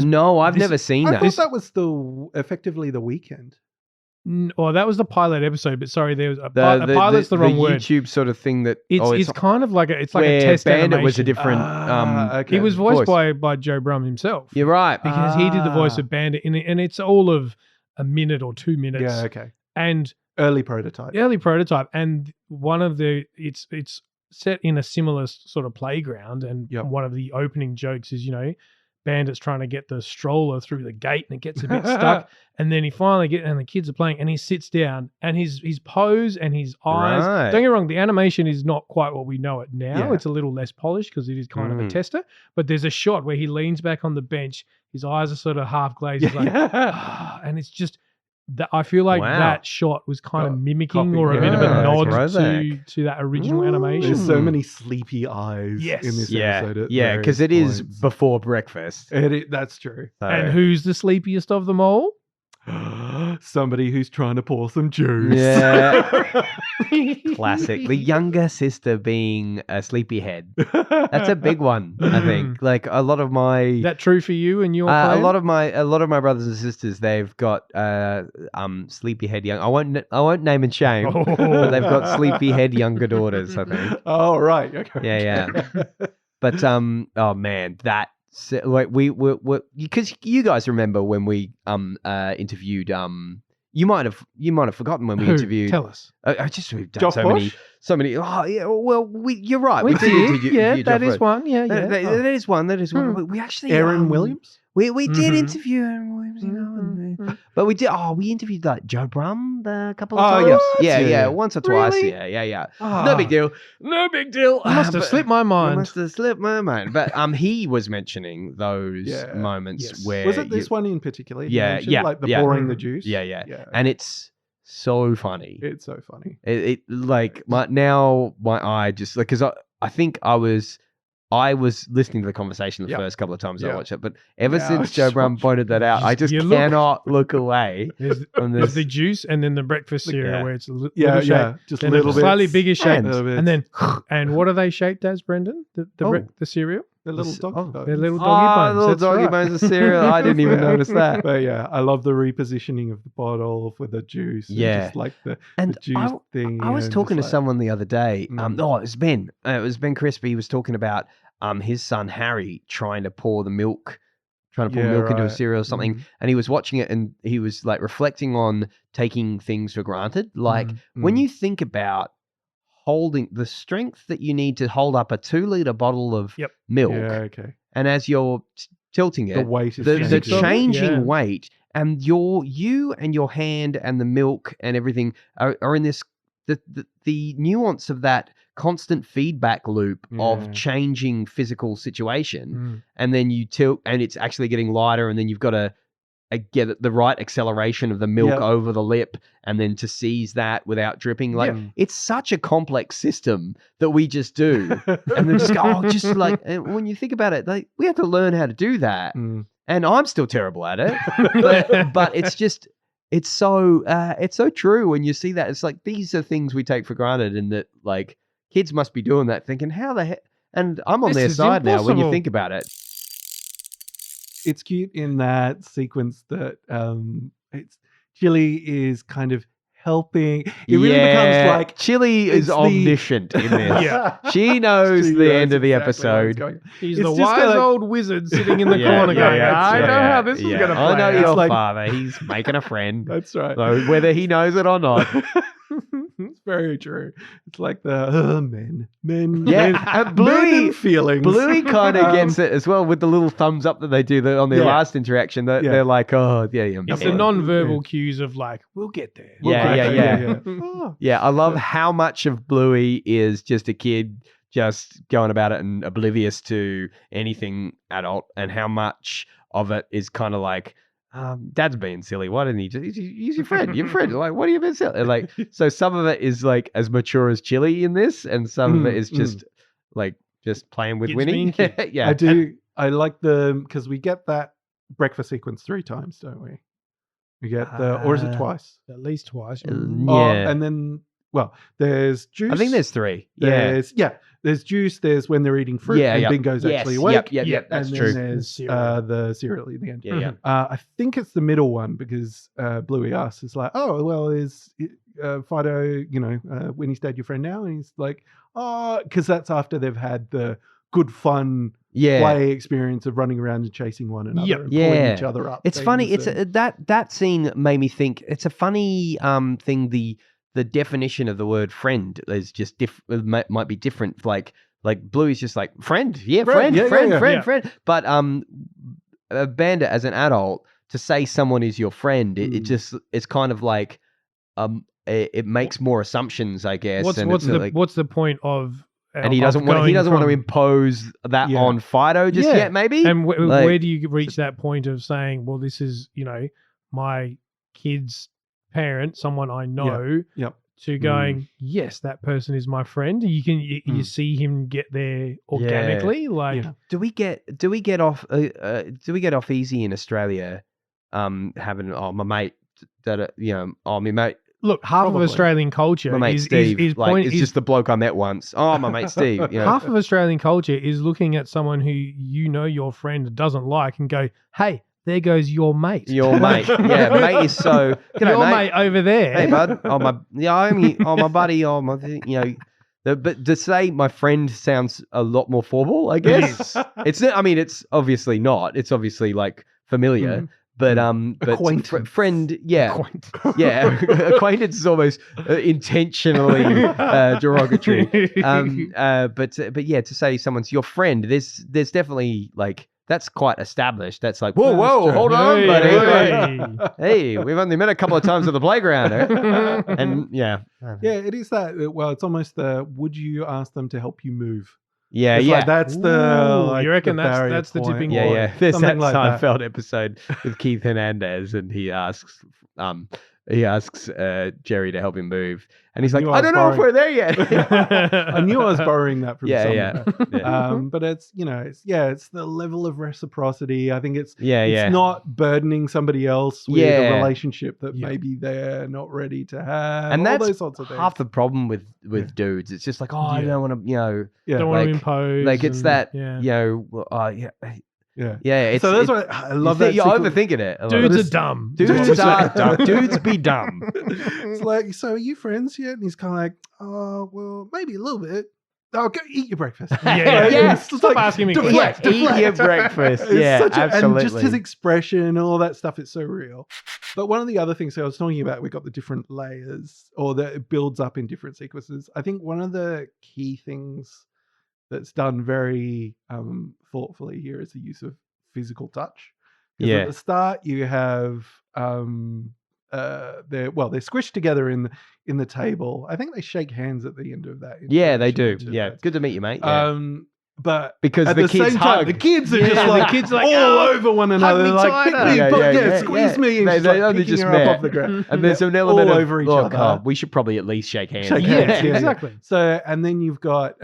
No, I've this- never seen I that. thought that was effectively the weekend. Or that was the pilot episode. But sorry, there was a the pilot's the wrong word. YouTube sort of thing that It's kind of like it's like where a test Bandit animation. was a different. Okay. He was voiced voice. by Joe Brum himself. You're right. Because he did the voice Ah. of Bandit, and it's all of a minute or 2 minutes. Yeah, okay. And Early prototype. early prototype, and one of the it's set in a similar sort of playground, and Yep. one of the opening jokes is Bandit's trying to get the stroller through the gate and it gets a bit stuck, and then he finally and the kids are playing, and he sits down, and his pose and his eyes. Right. Don't get me wrong, the animation is not quite what we know it now. Yeah. It's a little less polished because it is kind of a tester. But there's a shot where he leans back on the bench, his eyes are sort of half glazed, he's like, and it's just. I feel like Wow. that shot was kind of mimicking Copy. or a bit of a Yeah, nod that's to that original animation. There's so many sleepy eyes Yes. in this Yeah, episode. at yeah, because it various is points. before breakfast. That's true. So- And who's the sleepiest of them all? Somebody who's trying to pour some juice. Yeah. Classic. The younger sister being a sleepyhead. That's a big one, I think. Like a lot of my That true for you and your a clan? lot of my brothers and sisters, they've got sleepyhead young. I won't name and shame, but they've got sleepyhead younger daughters, I think. Oh, right. Okay. Yeah. But oh man, that like we because you guys remember when we interviewed you might have forgotten when we Who? interviewed. Tell us. I just we've done Josh so Bosch? many. Oh yeah, well you're right. We did did. interview Yeah, Josh that is Bosch. one. Yeah, yeah. That is one. That is one. We actually Aaron Williams? We did Mhm. interview Aaron Williams, but we did. Oh, we interviewed like Joe Brum a couple of Oh, times. yes. Yeah, Yeah. once or twice. Really? Yeah. Ah. No big deal. No big deal. Must have But- slipped my It mind. must have slipped my mind. But he was mentioning those Yeah. moments Yes. where Was it this one in particular? he Yeah, mentioned? yeah, Like the yeah. pouring the juice? Yeah. Yeah. And it's so funny. It's so funny. It like my eye just like because I think I was listening to the conversation the Yep. first couple of times I Yep. watched it, but ever Yeah, I since was Joe Brum watching- pointed that out, I just You look- cannot look away There's, from there's this. the juice and then the breakfast cereal Yeah. where it's a little Yeah, shape. yeah. Just Then little a bit. slightly bigger shape. And- And then, what are they shaped as, Brendan? The cereal? The little This- dog oh, bones. They're little doggy bones. little That's doggy right. bones of cereal. I didn't even notice that. But yeah, I love the repositioning of the bottle with the juice. And Yeah. just like the And juice thing. I was and talking to just like- someone the other day. Mm. Oh, it was Ben. It was Ben Crispy. He was talking about his son Harry trying to pour milk into a right. cereal or something, Mm. and he was watching it and he was like reflecting on taking things for granted. Like when Mm. you think about holding the strength that you need to hold up a 2-liter bottle of Yep. milk, Yeah, okay. and as you're tilting The it, weight is the changing. changing Yeah. weight, and you and your hand and the milk and everything are in this the nuance of that constant feedback loop Yeah. of changing physical situation, Mm. and then you tilt and it's actually getting lighter, and then you've got to get the right acceleration of the milk Yep. over the lip, and then to seize that without dripping. Like Yeah. it's such a complex system that we just do. And then just go, just like, and when you think about it, like we have to learn how to do that. Mm. And I'm still terrible at it, but it's just, it's so true when you see that. It's like, these are things we take for granted, and that like kids must be doing that thinking, how the heck, and I'm on This their is side now when you impossible. think about it. It's cute in that sequence that it's Chili is kind of helping. It really becomes like Chili is it's the- omniscient in this. Yeah. She knows She the knows end of the exactly where it's episode. going. He's It's the just wise like- old wizard sitting in the Yeah, corner yeah, going, yeah, I know yeah, how this is yeah. going to play I know out. your like- father. He's making a friend, That's right. so whether he knows it or not. It's very true. It's like the men, Yeah, men, and men and feelings. Bluey kind of gets it as well with the little thumbs up that they do on their last interaction. They're like, oh, yeah. It's the non-verbal cues of like, we'll get there. Yeah, I love how much of Bluey is just a kid just going about it and oblivious to anything adult, and how much of it is kind of like, Dad's being silly. Why didn't he just? He's your friend. Your friend. Like, what are you being silly? Like, so some of it is like as mature as Chili in this, and some of it is just like just playing with Winnie. Yeah, I do. I like because we get that breakfast sequence 3 times, don't we? We get or is it twice? At least twice. Yeah, and then there's juice. I think there's 3. There's juice. There's when they're eating fruit. And Bingo's actually awake. Yep, that's true. And then there's the cereal at the end. Yeah. I think it's the middle one because Bluey asks, "It's like, oh well, is Fido, Winnie's dad your friend now?" And he's like, "Oh," because that's after they've had the good fun play experience of running around and chasing one another and pulling each other up. It's funny. It's that scene made me think. It's a funny thing. The definition of the word friend is just might be different. Like Bluey's just like friend, friend. But Bandit as an adult, to say someone is your friend, it's kind of like it makes more assumptions, I guess. What's the point of? And he doesn't want to impose that on Fido just yet, maybe. And where do you reach that point of saying, well, this is my kid's parent, someone I know, to going, yes, that person is my friend. You see him get there organically. Do we get off easy in Australia? Having my mate my mate. Look, half of Australian culture my mate is Steve. It's just the bloke I met once. Oh, my mate Steve. Half of Australian culture is looking at someone who your friend doesn't like and go, hey, there goes your mate. Your mate. Yeah, mate is so... Your mate over there. Hey, bud. My buddy. But to say my friend sounds a lot more formal, I guess. It's obviously not. It's obviously like familiar. But friend, acquaintance is almost intentionally derogatory. But yeah, to say someone's your friend, there's definitely like that's quite established. That's like whoa, hold on, buddy. Hey, we've only met a couple of times at the playground, and it is that. Well, it's almost the would you ask them to help you move? Yeah. Like that's the. You reckon that's the tipping point? Yeah. There's that Seinfeld episode with Keith Hernandez, and he asks Jerry to help him move, and he's like, I don't know if we're there yet. I knew I was borrowing that from somewhere. Yeah. But it's it's the level of reciprocity. I think it's it's not burdening somebody else with a relationship that maybe they're not ready to have, and all that's those sorts of things. Half the problem with dudes. It's just like, I don't want to, don't want to impose. Like it's that, Yeah. So that's why I love that. You're overthinking it. Dudes are dumb. Dudes are dumb. Dudes be dumb. It's like, so are you friends yet? And he's kind of like, oh, well, maybe a little bit. Oh, go eat your breakfast. Stop asking me questions. Eat your breakfast. Absolutely. And just his expression and all that stuff is so real. But one of the other things I was talking about, we got the different layers, or that it builds up in different sequences. I think one of the key things that's done very thoughtfully here is the use of physical touch. Because at the start you have they're squished together in the table. I think they shake hands at the end of that. Yeah, they do. Yeah, good to meet you, mate. Yeah. But because at the the kids same hug. time, the kids are just like, the kids like all over one another. Like, pick me, squeeze me, and they only just her met. up off the ground. And there's an element all of over each other. We should probably at least shake hands. Exactly. So, and then you've got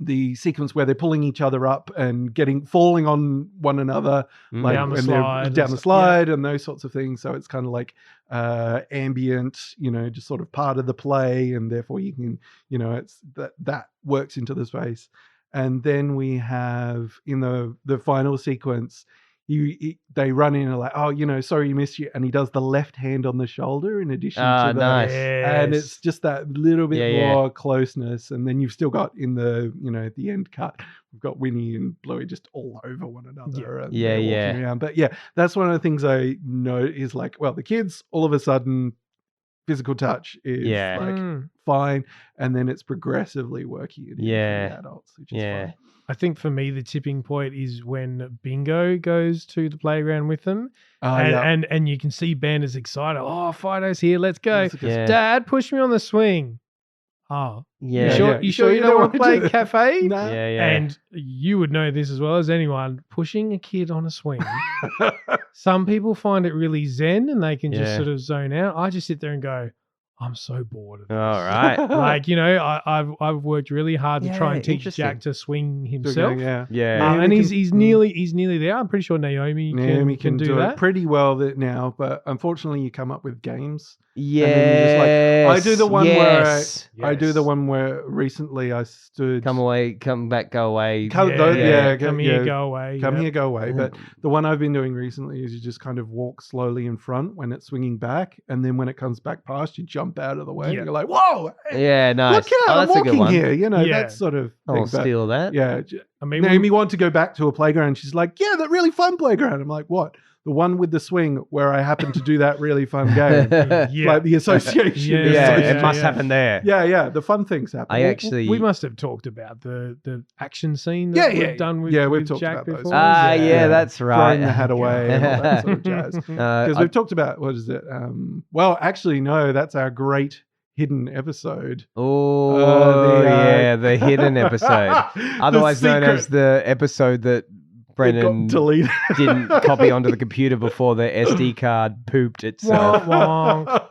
the sequence where they're pulling each other up and falling on one another, like down the when slide, they're down the slide and those sorts of things. So it's kind of like ambient, just sort of part of the play, and therefore you can, it's that works into the space. And then we have in the final sequence, they run in and are like, oh, sorry you missed you, and he does the left hand on the shoulder in addition to the nice. and it's just that little bit more closeness. And then you've still got in the the end cut, we've got Winnie and Bluey just all over one another and walking around. But that's one of the things I know is like, well, the kids all of a sudden physical touch is Yeah. fine, and then it's progressively working it in for the adults, which is fun. I think for me the tipping point is when Bingo goes to the playground with them, and you can see Ben is excited. Oh, Fido's here, let's go. Dad, push me on the swing. Oh, yeah. You sure you don't want to play cafe? No. Yeah. And you would know this as well as anyone. Pushing a kid on a swing. Some people find it really zen, and they can just sort of zone out. I just sit there and go, I'm so bored of this. All right. Like, I've worked really hard to try and teach Jack to swing himself. And he's nearly there. I'm pretty sure Naomi can do that it pretty well now, but unfortunately you come up with games. Yeah. I do the one where I do the one where recently I stood. Come away, come back, go away. Come here, go away. Come here, go away. But the one I've been doing recently is you just kind of walk slowly in front when it's swinging back, and then when it comes back past, you jump out of the way. And you're like, whoa! Yeah, nice. Look out! I'm that's a good walking one. here. That sort of thing. I'll steal that. Yeah. I mean, Naomi wanted to go back to a playground. She's like, yeah, that really fun playground. I'm like, what? The one with the swing where I happen to do that really fun game. Like the association. It must happen there. Yeah. The fun things happen. We must have talked about the action scene that we've done with we've talked Jack about those. before. That's right. Throwing the hat away and all that sort of jazz. Because we've talked about, what is it? Well, actually, no, that's our great hidden episode. The hidden episode. Otherwise known as the episode that Brennan didn't copy onto the computer before the SD card pooped itself.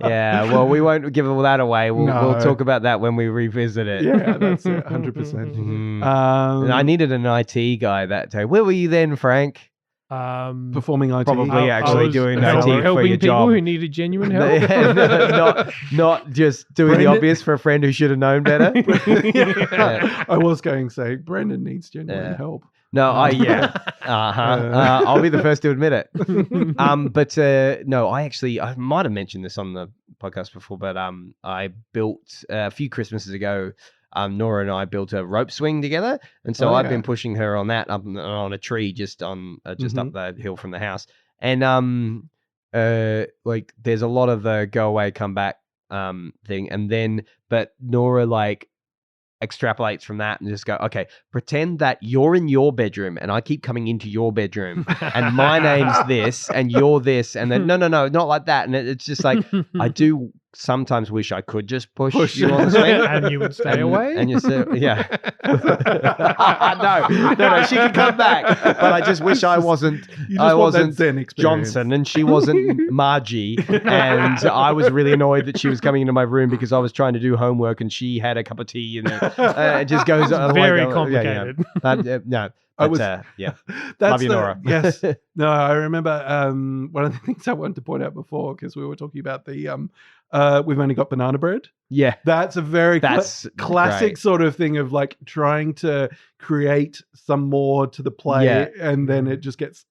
Yeah, well, we won't give all that away. We'll talk about that when we revisit it. Yeah, that's it, 100%. I needed an IT guy that day. Where were you then, Frank? Performing IT. Probably actually doing IT for your helping people job. who needed genuine help. not just doing the obvious for a friend who should have known better. I was going to say, Brendan needs genuine help. No, I'll be the first to admit it. But no, I might have mentioned this on the podcast before, but I built a few Christmases ago. Nora and I built a rope swing together, and so I've been pushing her on that up on a tree just up the hill from the house. And like there's a lot of the go away, come back thing, and then but Nora like extrapolates from that and just go, okay, pretend that you're in your bedroom and I keep coming into your bedroom and my name's this and you're this, and then no, not like that. And it's just like, I do sometimes wish I could just push you on the swing and you would stay away. And you say, yeah. No, she can come back, but I just wish I wasn't Johnson and she wasn't Margie, and I was really annoyed that she was coming into my room because I was trying to do homework and she had a cup of tea, and it just goes very complicated. No. That's love you, Nora. Yes. No, I remember one of the things I wanted to point out before, because we were talking about the we've only got banana bread. Yeah. That's a very classic sort of thing of like trying to create some more to the play, and then it just gets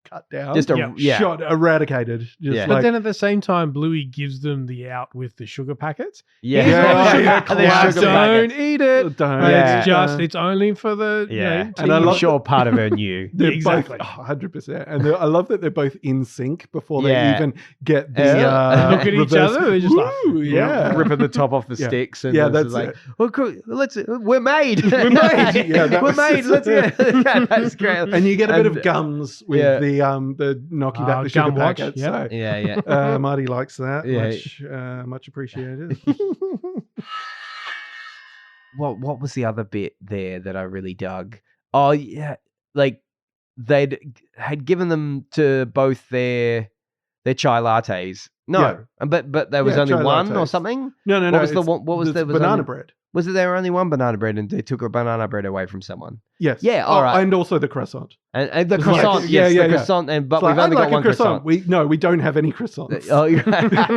cut down, just shot, eradicated. But then at the same time, Bluey gives them the out with the sugar packets. Don't eat it. It's only for the and I'm sure part of her knew exactly 100%. And I love that they're both in sync before they even get the look at each other. They're just like ripping the top off the sticks. And that's like, well, cool, we're made. We're made. We're made. Let's that's great. And you get a bit of gums with the knocky back the sugar packets. So, Marty likes that. Much appreciated. What was the other bit there that I really dug? Oh yeah, like had given them to both their chai lattes. No, but there was only one lattes. Or something. No. What was the banana bread? Was it there were only one banana bread and they took a banana bread away from someone? Yes. Yeah. All right. And also the croissant. And the croissant. The croissant. But we've only got one croissant. We don't have any croissants.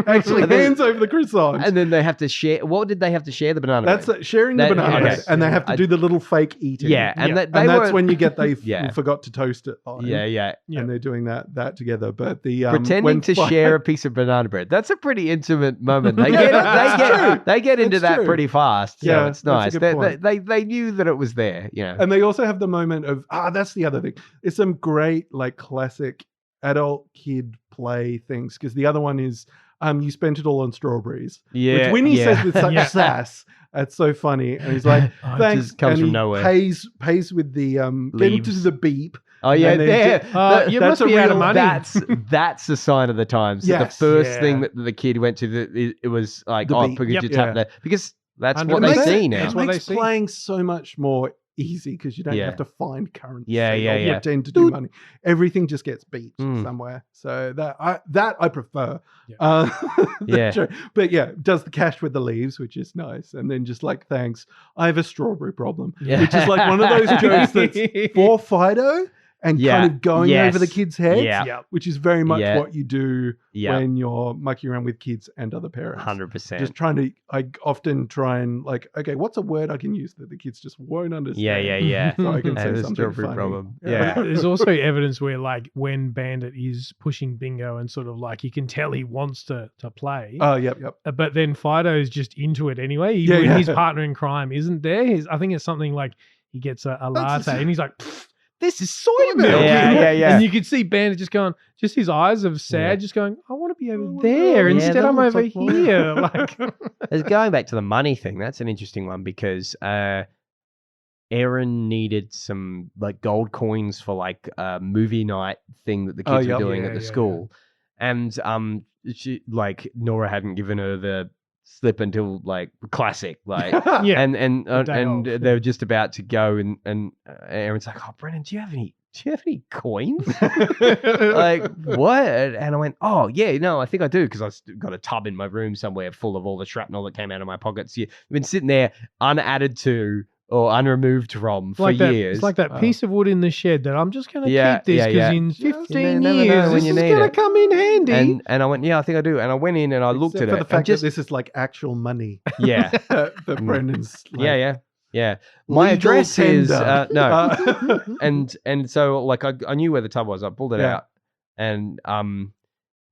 Actually, hands over the croissant. And then they have to share. What did they have to share the banana bread? That's sharing the banana bread, and they have to do the little fake eating. Yeah, and that's when you get they forgot to toast it. Yeah. And they're doing that together. But the pretending to share a piece of banana bread. That's a pretty intimate moment. They get into that pretty fast. So it's nice. They knew that it was there. And they also have the moment of that's the other thing. It's some great like classic adult kid play things, because the other one is you spent it all on strawberries. Yeah, Which Winnie says with such Yeah. sass. That's so funny. And he's like, thanks. just comes and from he nowhere. pays with the getting to Leaves. the beep. Oh yeah, And then there. You that's must a be out of real- money. That's a sign of the times. So Yes. the first Yeah. thing that the kid went to, it was like, The oh, beep. because Yep. you tap Yeah. there, because that's 100%. what they see now. That's It what makes they see. playing so much more easy because you don't Yeah. have to find currency Yeah, yeah, or yeah. pretend to do money. Everything just gets beeped Mm. somewhere. So that I prefer. Yeah. The Yeah. joke. But yeah, does the cash with the leaves, which is nice. And then just like, thanks, I have a strawberry problem. Yeah. Which is like one of those jokes that's for Fido and Yeah. kind of going Yes. over the kids' heads. Yeah. Yep. Which is very much Yeah. what you do Yeah, when you're mucking around with kids and other parents. 100%. Just trying to, I often try and like, okay, what's a word I can use that the kids just won't understand? Yeah. So I can I say have a something strawberry funny. problem. Yeah. Yeah. There's also evidence where, like, when Bandit is pushing Bingo and sort of like you can tell he wants to play, Oh, yep. but then Fido's just into it anyway. Yeah, Even when yeah. his partner in crime isn't there. I think it's something like he gets a That's- latte and he's like, "This is soy milk." Yeah. And you could see Bandit just going, just his eyes of sad, Yeah. just going, "I want to be over Oh, there. yeah, Instead, that I'm looks over like more." here." Like, As going back to the money thing, that's an interesting one because Aaron needed some like gold coins for like a movie night thing that the Oh, kids were yeah. doing Yeah, at the yeah, school, and she like Nora hadn't given her the slip until like classic like. yeah. And day off, yeah. they were just about to go, and Aaron's like, "Oh, Brennan, do you have any coins?" Like, what? And I went, "Oh yeah, no, I think I do, because I've got a tub in my room somewhere full of all the shrapnel that came out of my pockets. Yeah, I've been sitting there unadded to or unremoved from for like that, years. it's like that piece of wood in the shed that I'm just going to Yeah, keep this yeah, because yeah. in You 15 never know years when this you is need going to it. come in handy. And I went, yeah, I think I do. And I went in and I looked Except at for it. the fact and just, that this is like actual money. yeah, that Brendan's like, yeah. My legal address is tender. no. And so like I knew where the tub was. I pulled it Yeah. out, and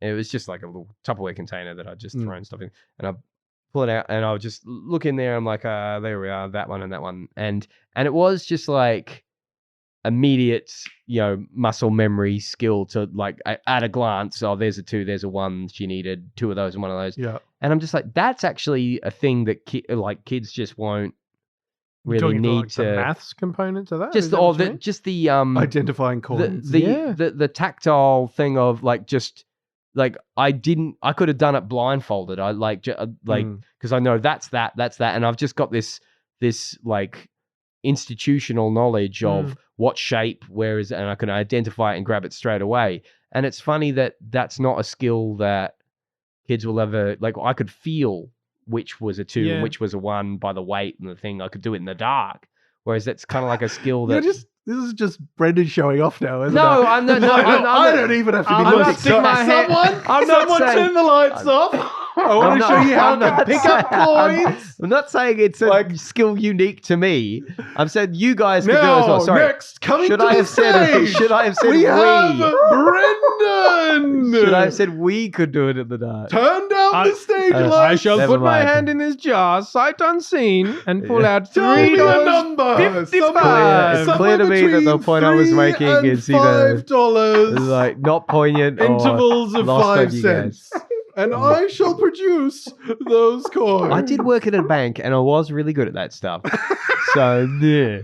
it was just like a little Tupperware container that I'd just thrown stuff in, and I pull it out and I'll just look in there. I'm like, there we are, that one and that one, and it was just like immediate, muscle memory skill to like at a glance. Oh, there's a 2, there's a 1. She needed 2 of those and 1 of those, Yeah. and I'm just like, that's actually a thing that kids just won't You're really talking need like the to. maths component to that? Just Is that all what you the mean? just the Identifying coins. the tactile thing of like just like I could have done it blindfolded. I like because I know that's that, and I've just got this like institutional knowledge of what shape where is it, and I can identify it and grab it straight away. And it's funny that that's not a skill that kids will ever like. I could feel which was a 2 and which was a 1 by the weight and the thing. I could do it in the dark. Whereas that's kind of like a skill that. this is just Brendan showing off now, isn't No, it? I'm not. No, I don't even have to be I'm not looking. sticking my hand- I'm not Someone saying- turn the lights off. I want I'm to not- show you how I'm to not pick up saying- coins. I'm not saying it's a Like- skill unique to me. I'm saying you guys could do it as Now, well. Sorry. next, coming Should to I the have said? stage, Should I have said we we? have Brendan. Should I have said we could do it in the dark? Turn down the stage I lights. I shall Never put my mind. hand in this jar, sight unseen, and pull out Tell me the $3. number. 55. It's clear to me that the point I was making is either $5 like not poignant or intervals of lost on 5 you guys. cents. And I shall produce those coins. I did work at a bank and I was really good at that stuff. So yeah.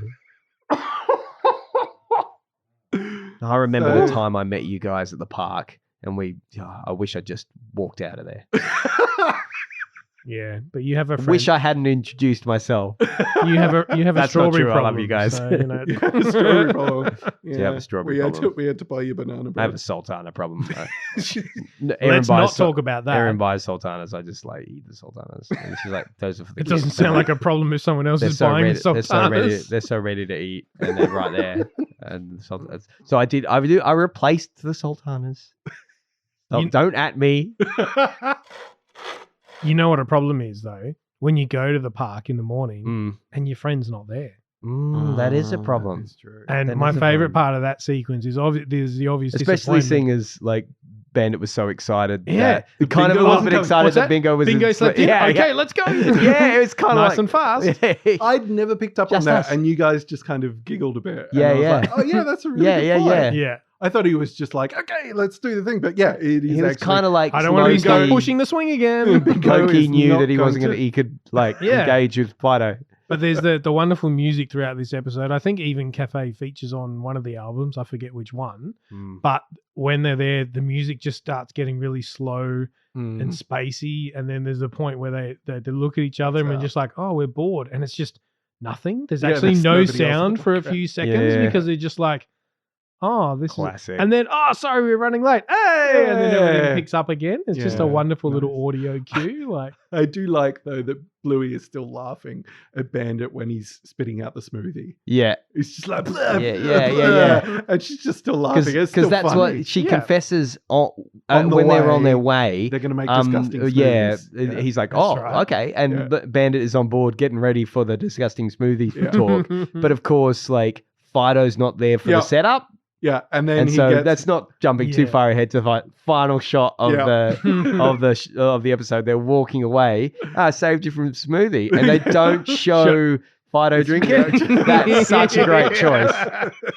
I remember the time I met you guys at the park, and I wish I just walked out of there. Yeah, but you have a friend. Wish I hadn't introduced myself. you have a That's not strawberry true. I problem. love you guys. So, Strawberry problem. you have a strawberry problem? We had to buy you banana bread. I have a sultana problem. Let's not talk about that. Erin buys sultanas. I just like eat the sultanas. And she's like, those are for the It kids. doesn't sound like a problem if someone else They're is so buying ready. the sultanas. They're so ready to eat, and they're right there. And so I replaced the sultanas. Don't at me. You know what a problem is, though? When you go to the park in the morning Mm. and your friend's not there. That is a problem. That is true. And That my is a favorite problem. part of that sequence is there's the obvious Especially disappointment. seeing as like Bandit was so excited. Yeah. that, kind of a Bingo little bit wasn't excited What's that that? Bingo was Bingo in, slept in. Yeah, Okay, yeah. let's go. Yeah, it was kind of Nice like, and fast. I'd never picked up on Just that, us. and you guys just kind of giggled a bit. Yeah, and I was yeah. like, oh yeah, that's a really Yeah, good yeah, point. yeah. Yeah. I thought he was just like, okay, let's do the thing. But yeah, it is He was actually kind of like I don't want to low-key- be pushing the swing again. Bingo Loki is knew not that he going wasn't going to. He could like Yeah. engage with Fido. But there's the wonderful music throughout this episode. I think even Cafe features on one of the albums. I forget which one. But when they're there, the music just starts getting really slow and spacey. And then there's a point where they look at each other and we're just like, oh, we're bored. And it's just nothing. There's actually there's no nobody else sound to for a look at. few seconds Yeah. because they're just like, oh, this Classic. is. And then, oh, sorry, we're running late. Hey! And then everything Yeah. picks up again. It's just a Yeah. wonderful little Nice. audio cue. Like, I do like though that Bluey is still laughing at Bandit when he's spitting out the smoothie. Yeah, He's just like, blah, Yeah, blah, yeah, blah, yeah. and she's just still laughing. It's because still that's funny. what she Yeah. confesses on the when they're on way, their way. They're going to make disgusting Yeah, smoothies. he's like, That's oh, right. okay, and Yeah. Bandit is on board, getting ready for the disgusting smoothie Yeah. talk. But of course, like Fido's not there for Yeah. the setup, Yeah, and then and he so gets, that's not jumping too Yeah. far ahead to the final shot of Yeah. of the episode. They're walking away. Saved you from smoothie, and they don't show Fido drinking. That's such a great choice.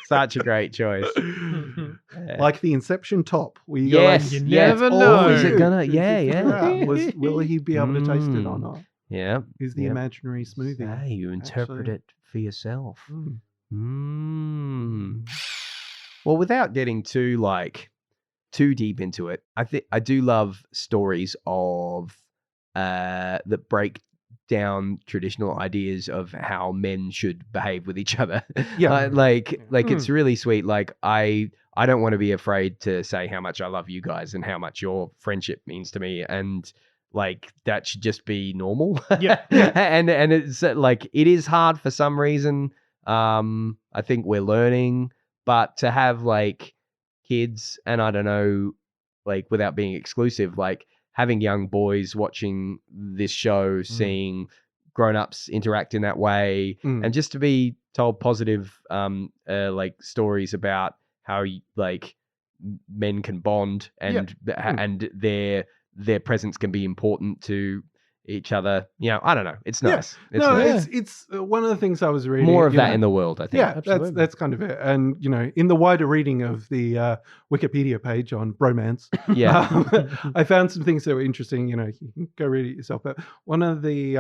Such a great choice. Yeah. like the Inception top. Where you Yes, You yeah. never go, know. like, Is it gonna? Is Yeah, it- yeah. Will he be able to taste it or not? Yeah. Is the Yep. imaginary smoothie? Hey, you interpret Actually- it for yourself. Mm. Mm. Well, without getting too deep into it, I do love stories of that break down traditional ideas of how men should behave with each other. Yeah. like it's really sweet. Like I don't want to be afraid to say how much I love you guys and how much your friendship means to me, and like that should just be normal. Yeah. and it's like it is hard for some reason. I think we're learning, but to have like kids, and I don't know, like without being exclusive, like having young boys watching this show, seeing grown-ups interact in that way, and just to be told positive like stories about how like men can bond and and their presence can be important to each other. You know, I don't know. It's nice. It's nice. It's one of the things I was reading. More of you that know, in the world, I think. Yeah, Absolutely. that's kind of it. And you know, in the wider reading of the Wikipedia page on Bromance, Yeah. I found some things that were interesting. You know, you can go read it yourself. But one of the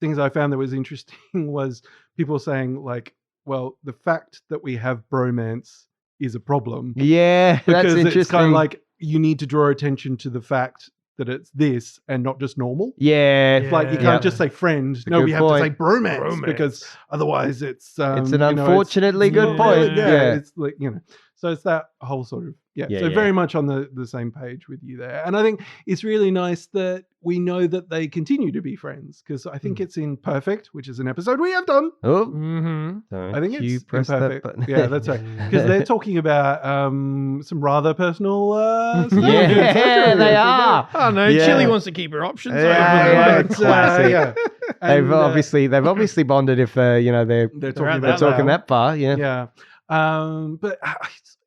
things I found that was interesting was people saying like, well, the fact that we have bromance is a problem Yeah, that's because interesting. it's kind of like you need to draw attention to the fact that it's this and not just normal. yeah, It's like you Yeah. can't just say friend. a No, good we have point. to say bromance because otherwise it's it's an you know, unfortunately good yeah, point. Yeah. it's like, you know, so it's that whole sort of Yeah, so yeah. very much on the same page with you there. And I think it's really nice that we know that they continue to be friends, because I think it's in Perfect, which is an episode we have done. Oh, Mm-hmm. don't I think you it's press that Imperfect. button. Yeah, that's right. Because they're talking about some rather personal stuff. Yeah, they are. Oh no, Yeah. Chili wants to keep her options Yeah, open. yeah. Classic. yeah. They've And, obviously bonded if you know they're they're They're talking out about they're talking that. that far. Yeah. Yeah. But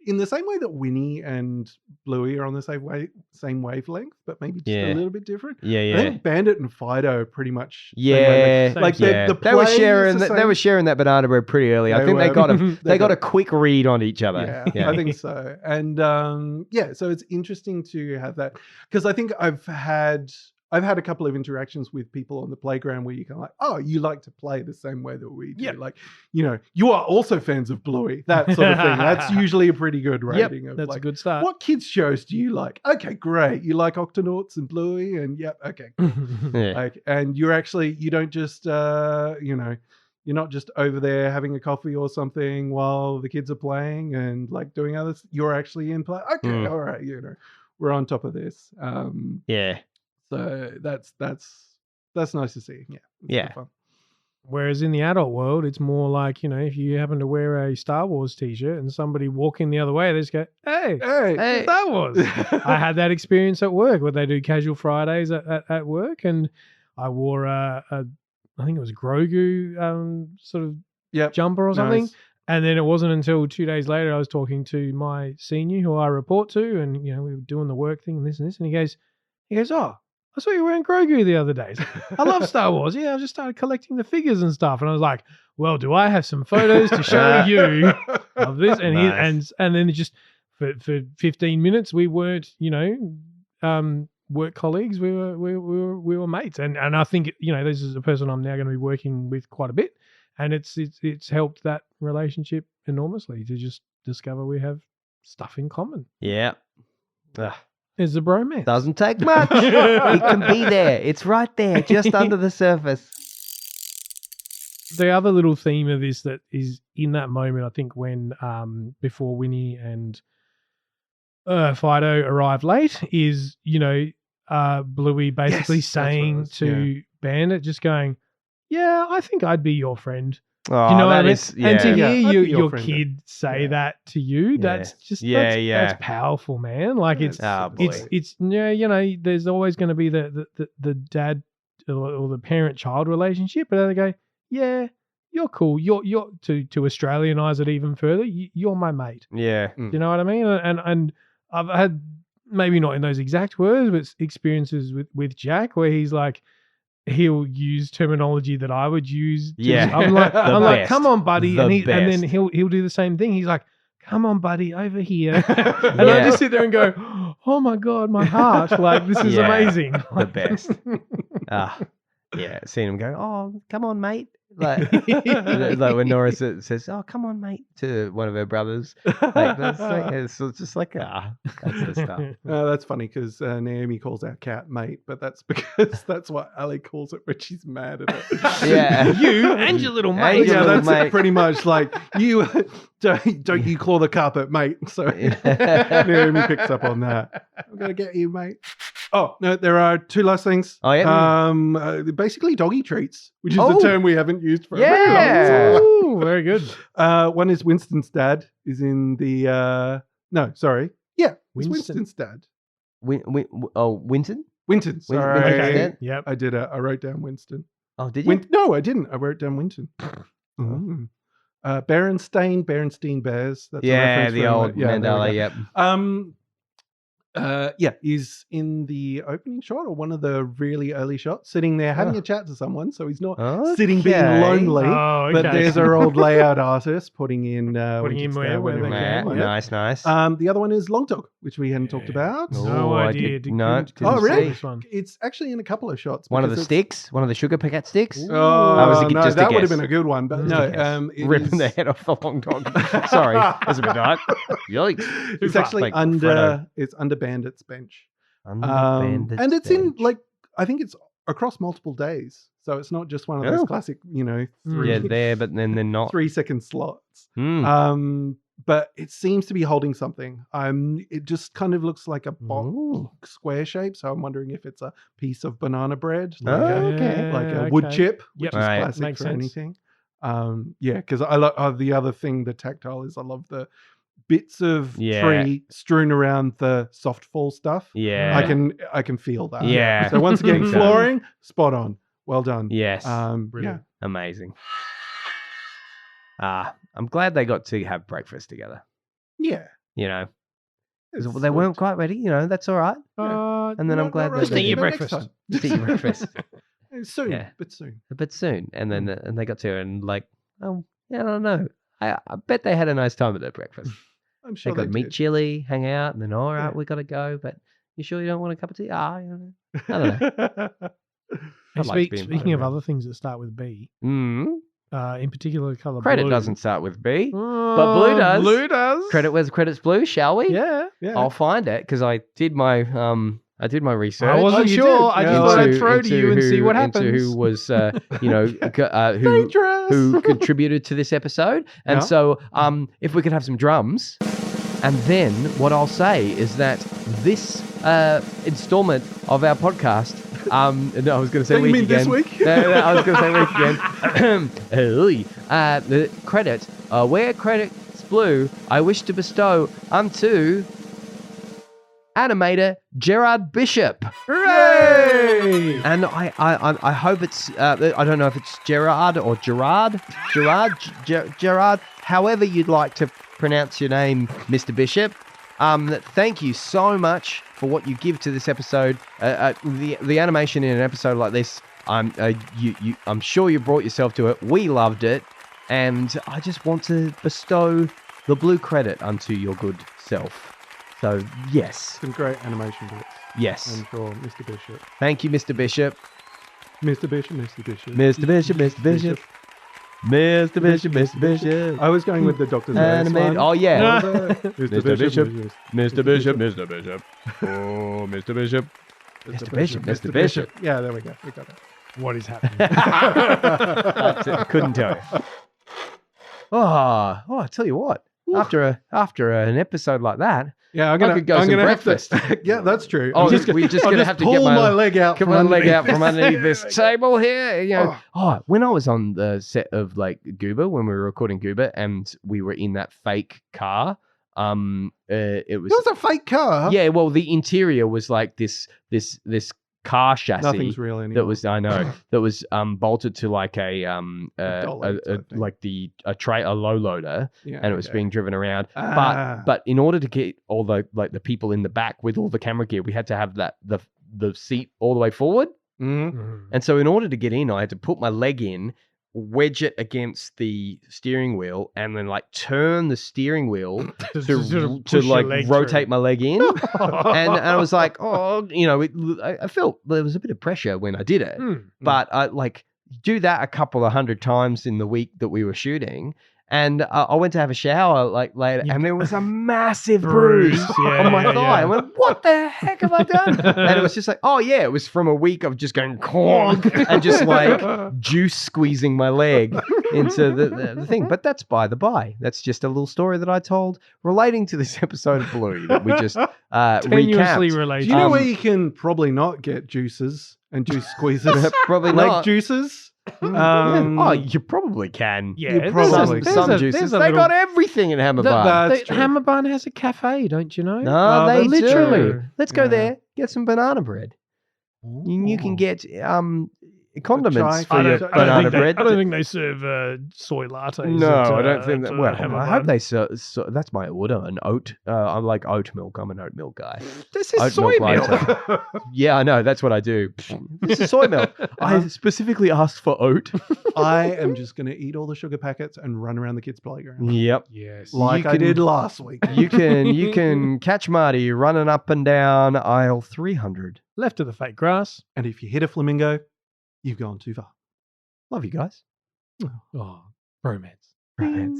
in the same way that Winnie and Bluey are on the same wavelength, but maybe just Yeah. a little bit different. Yeah, I yeah. think Bandit and Fido are pretty much same Yeah, wavelength. Like yeah. the they were play is sharing the they same. were sharing that banana bread pretty early. I They think they were. got a They they got got- a quick read on each other. Yeah, I think so. And so it's interesting to have that, because I think I've had a couple of interactions with people on the playground where you can like, oh, you like to play the same way that we do. Yeah. Like, you know, you are also fans of Bluey, that sort of thing. That's usually a pretty good Yep, rating of that's like, a good start. what kids shows do you like? Okay, great. You like Octonauts and Bluey, and yep, okay. Yeah. Like, and you don't just you know, you're not just over there having a coffee or something while the kids are playing and like doing others. You're actually in play. Okay, all right, you know, we're on top of this. Yeah. So that's nice to see. Yeah. It's Yeah. fun. Whereas in the adult world, it's more like, you know, if you happen to wear a Star Wars t-shirt and somebody walking the other way, they just go, hey, Hey. Star Wars. I had that experience at work where they do casual Fridays at work, and I wore I think it was Grogu sort of Yep. jumper or something. Nice. And then it wasn't until 2 days later I was talking to my senior who I report to, and you know, we were doing the work thing and this, and he goes, oh, I saw you wearing Grogu the other day. He's like, I love Star Wars. Yeah, I just started collecting the figures and stuff. And I was like, well, do I have some photos to show you of this? And Nice. and then it just for 15 minutes we weren't, work colleagues. We were mates. And I think, this is a person I'm now going to be working with quite a bit. And it's helped that relationship enormously to just discover we have stuff in common. Yeah. Ugh. It's a bromance. Doesn't take much. It can be there. It's right there, just under the surface. The other little theme of this that is in that moment, I think, when before Winnie and Fido arrived late, is Bluey basically saying to Bandit, just going, "Yeah, I think I'd be your friend." Oh, You know what I mean? is, yeah. And to Yeah, hear I'd be your your friend. kid say Yeah. that to you, that's just that's powerful, man. Like Yeah, it's Oh, boy. it's there's always going to be the dad or the parent child relationship, but then they go, yeah, you're cool. You're to Australianize it even further. You're my mate. Yeah. Do you know what I mean? And I've had, maybe not in those exact words, but experiences with Jack where he's like, he'll use terminology that I would use. Yeah. I'm like, best. come on, buddy, The and then best. he'll do the same thing. He's like, come on, buddy, over here, and Yeah. I just sit there and go, oh my god, my heart, like this is Yeah. amazing. The best. Yeah, seeing him go, oh, come on, mate. Like when Nora says, oh, come on, mate, to one of her brothers. Like, that's like, it's just like, that's the stuff. That's funny because Naomi calls our cat mate, but that's because that's what Ali calls it when she's mad at it. Yeah. You and your little And mate. your Yeah, little that's mate. it, pretty much like you don't you claw the carpet, mate. So Naomi picks up on that. I'm gonna get you, mate. Oh no, there are two last things. Oh, yeah. Basically doggy treats, which is Oh. the term we haven't used for a very long Yeah. time. Ooh, very good. One is Winston's dad is in the no, sorry. Yeah, it's Winston. Winston's dad. Winton? Winton, sorry. Winston's dad? Yep. I wrote down Winston. Oh, did you? No, I didn't. I wrote down Winton. Mm. Berenstein Bears. That's a Yeah, reference the for old anyone- there we Mandela, go. yep. He's in the opening shot or one of the really early shots, sitting there having Oh. a chat to someone. So he's not Okay. sitting being lonely. Oh, okay. But there's our old layout artist putting in Putting in Winton's where dad they Yeah, can, Yep. nice. The other one is Long Dog, which we hadn't talked about. No Oh, I idea. did- no, Couldn't didn't Oh, really? see this one. It's actually in a couple of shots. One of the because sticks? One of the sugar packet sticks? Ooh. Oh, I was no, just a that would have guess. been a good one, but Just no, a guess. it Ripping the is- head off the long dog. Sorry, that's a bit dark. Yikes. It's actually Like under Fredo. it's under Bandit's bench, Under Bandit's and it's in bench. like I think it's across multiple days, so it's not just one of those Oh. classic, Yeah, there, but then they're not. 3-second slots. Mm. But it seems to be holding something. It just kind of looks like a box Ooh. square shape, so I'm wondering if it's a piece of banana bread, Oh, like okay. a wood chip, which Yep. is Right. classic Makes for sense. anything. Because I love the other thing, the tactile is I love the bits of Yeah. tree strewn around the soft fall stuff. Yeah. I can feel that. Yeah. So once again, Big time. flooring, spot on. Well done. Yes. Yeah. Brilliant. Amazing. I'm glad they got to have breakfast together. Yeah. You know, 'cause It's they weren't sweet. quite ready. You know, that's all right. And then I'm glad right that Just they eat your but next breakfast. time. Just eat your breakfast. Soon, Yeah. but soon. But soon, and then and they got to, and like, oh, yeah, I don't know. I bet they had a nice time at their breakfast. I'm sure They got meat did. chili, hang out, and then all right, Yeah. we got to go. But you sure you don't want a cup of tea? You know. I don't know. Hey, I'd like to be speaking of invited. other things that start with B, Mm. in particular the color Credit blue. doesn't start with B. Oh, but blue does. Blue does. Credit where's credit's blue, shall we? Yeah. Yeah. I'll find it because I did my research. I wasn't you sure. did? I Yeah. just thought I'd into- throw to you and into see what who- happens. into who was who Dangerous. who contributed to this episode. And Yeah. so if we could have some drums. And then what I'll say is that this installment of our podcast, no, I was going to say Don't you week mean again. this week? No, I was going to say week again. The credit, where credit's blue, I wish to bestow unto animator Gerard Bishop. Hooray! And I hope it's I don't know if it's Gerard or Gerard, Gerard, however you'd like to pronounce your name, Mr. Bishop. Thank you so much for what you give to this episode. The animation in an episode like this, I'm sure you brought yourself to it. We loved it, and I just want to bestow the blue credit unto your good self. So yes, Some great animation bits. yes. And for Mr. Bishop. Thank you, Mr. Bishop. Mr. Bishop, Mr. Bishop. Mr. Bishop, Mr. Bishop. Mr. Bishop, Mr. Bishop. I was going with the Doctor's Voice one. Oh yeah. Mr. Bishop. Mr. Mr. Bishop, Mr. Bishop. Oh, Mr. Bishop. Mr. Bishop, Mr. Bishop. Yeah, there we go. We got it. What is happening? That's it. Couldn't tell you. Oh, I tell you what. After an episode like that, Yeah, I could go I'm some gonna breakfast. Have to, yeah, that's true. Oh, I'm we're just I'll gonna just have to pull get my leg out. Come from on, leg underneath out from underneath this. this table here. You know, when I was on the set of like Goober, when we were recording Goober, and we were in that fake car, it was. It was a fake car. Yeah, well, the interior was like this car chassis. Nothing's real anymore. That was, I know, that was bolted to like a dolly type thing. like a low loader, Yeah, and it was okay. being driven around. Ah. But in order to get all the people in the back with all the camera gear, we had to have the seat all the way forward. Mhm. And so in order to get in, I had to put my leg in, wedge it against the steering wheel, and then like turn the steering wheel to like rotate my leg in. and I was like, I felt there was a bit of pressure when I did it, but I like do that a couple of 100 times in the week that we were shooting. And I went to have a shower like later, and there was a massive bruise on my thigh. Yeah. I went, "What the heck have I done?" And it was just like, "Oh yeah, it was from a week of just going clonk and just like juice squeezing my leg into the thing." But that's by the by. That's just a little story that I told relating to this episode of Bluey that we just Tenuously recapped. related. Do you know where you can probably not get juices and juice squeezes? Probably Leg not. juices? You probably can. Yeah, probably- some juices. They got everything in Hammer Bar. That's true. Hammer Bun has a cafe, don't you know? No, they literally. do. Let's go Yeah. there. Get some banana bread. You can get condiments chai- for your banana bread. I don't think they serve soy lattes. No, at, I don't think at, that. Well, Hammer I hope Bun. they serve. So that's my order. An oat. I like oat milk. I'm an oat milk guy. This is Oat soy milk milk. latte. Yeah, I know. That's what I do. This is soy milk. I specifically asked for oat. I am just going to eat all the sugar packets and run around the kids' playground. Yep. Yes. Like I did last week. You can catch Marty running up and down aisle 300. Left of the fake grass. And if you hit a flamingo, you've gone too far. Love you guys. Oh, romance. Romance.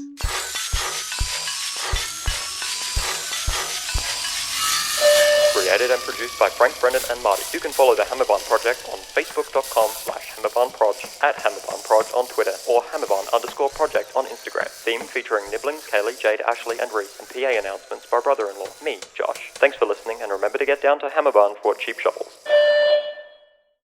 Created and produced by Frank, Brendan and Marty. You can follow the Hammerbond Project on facebook.com/HammerbondProj, at HammerbondProj on Twitter, or Hammerbond_project on Instagram. Theme featuring Nibblings, Kaylee, Jade, Ashley and Reese, and PA announcements by brother-in-law, me, Josh. Thanks for listening, and remember to get down to Hammerbond for cheap shovels.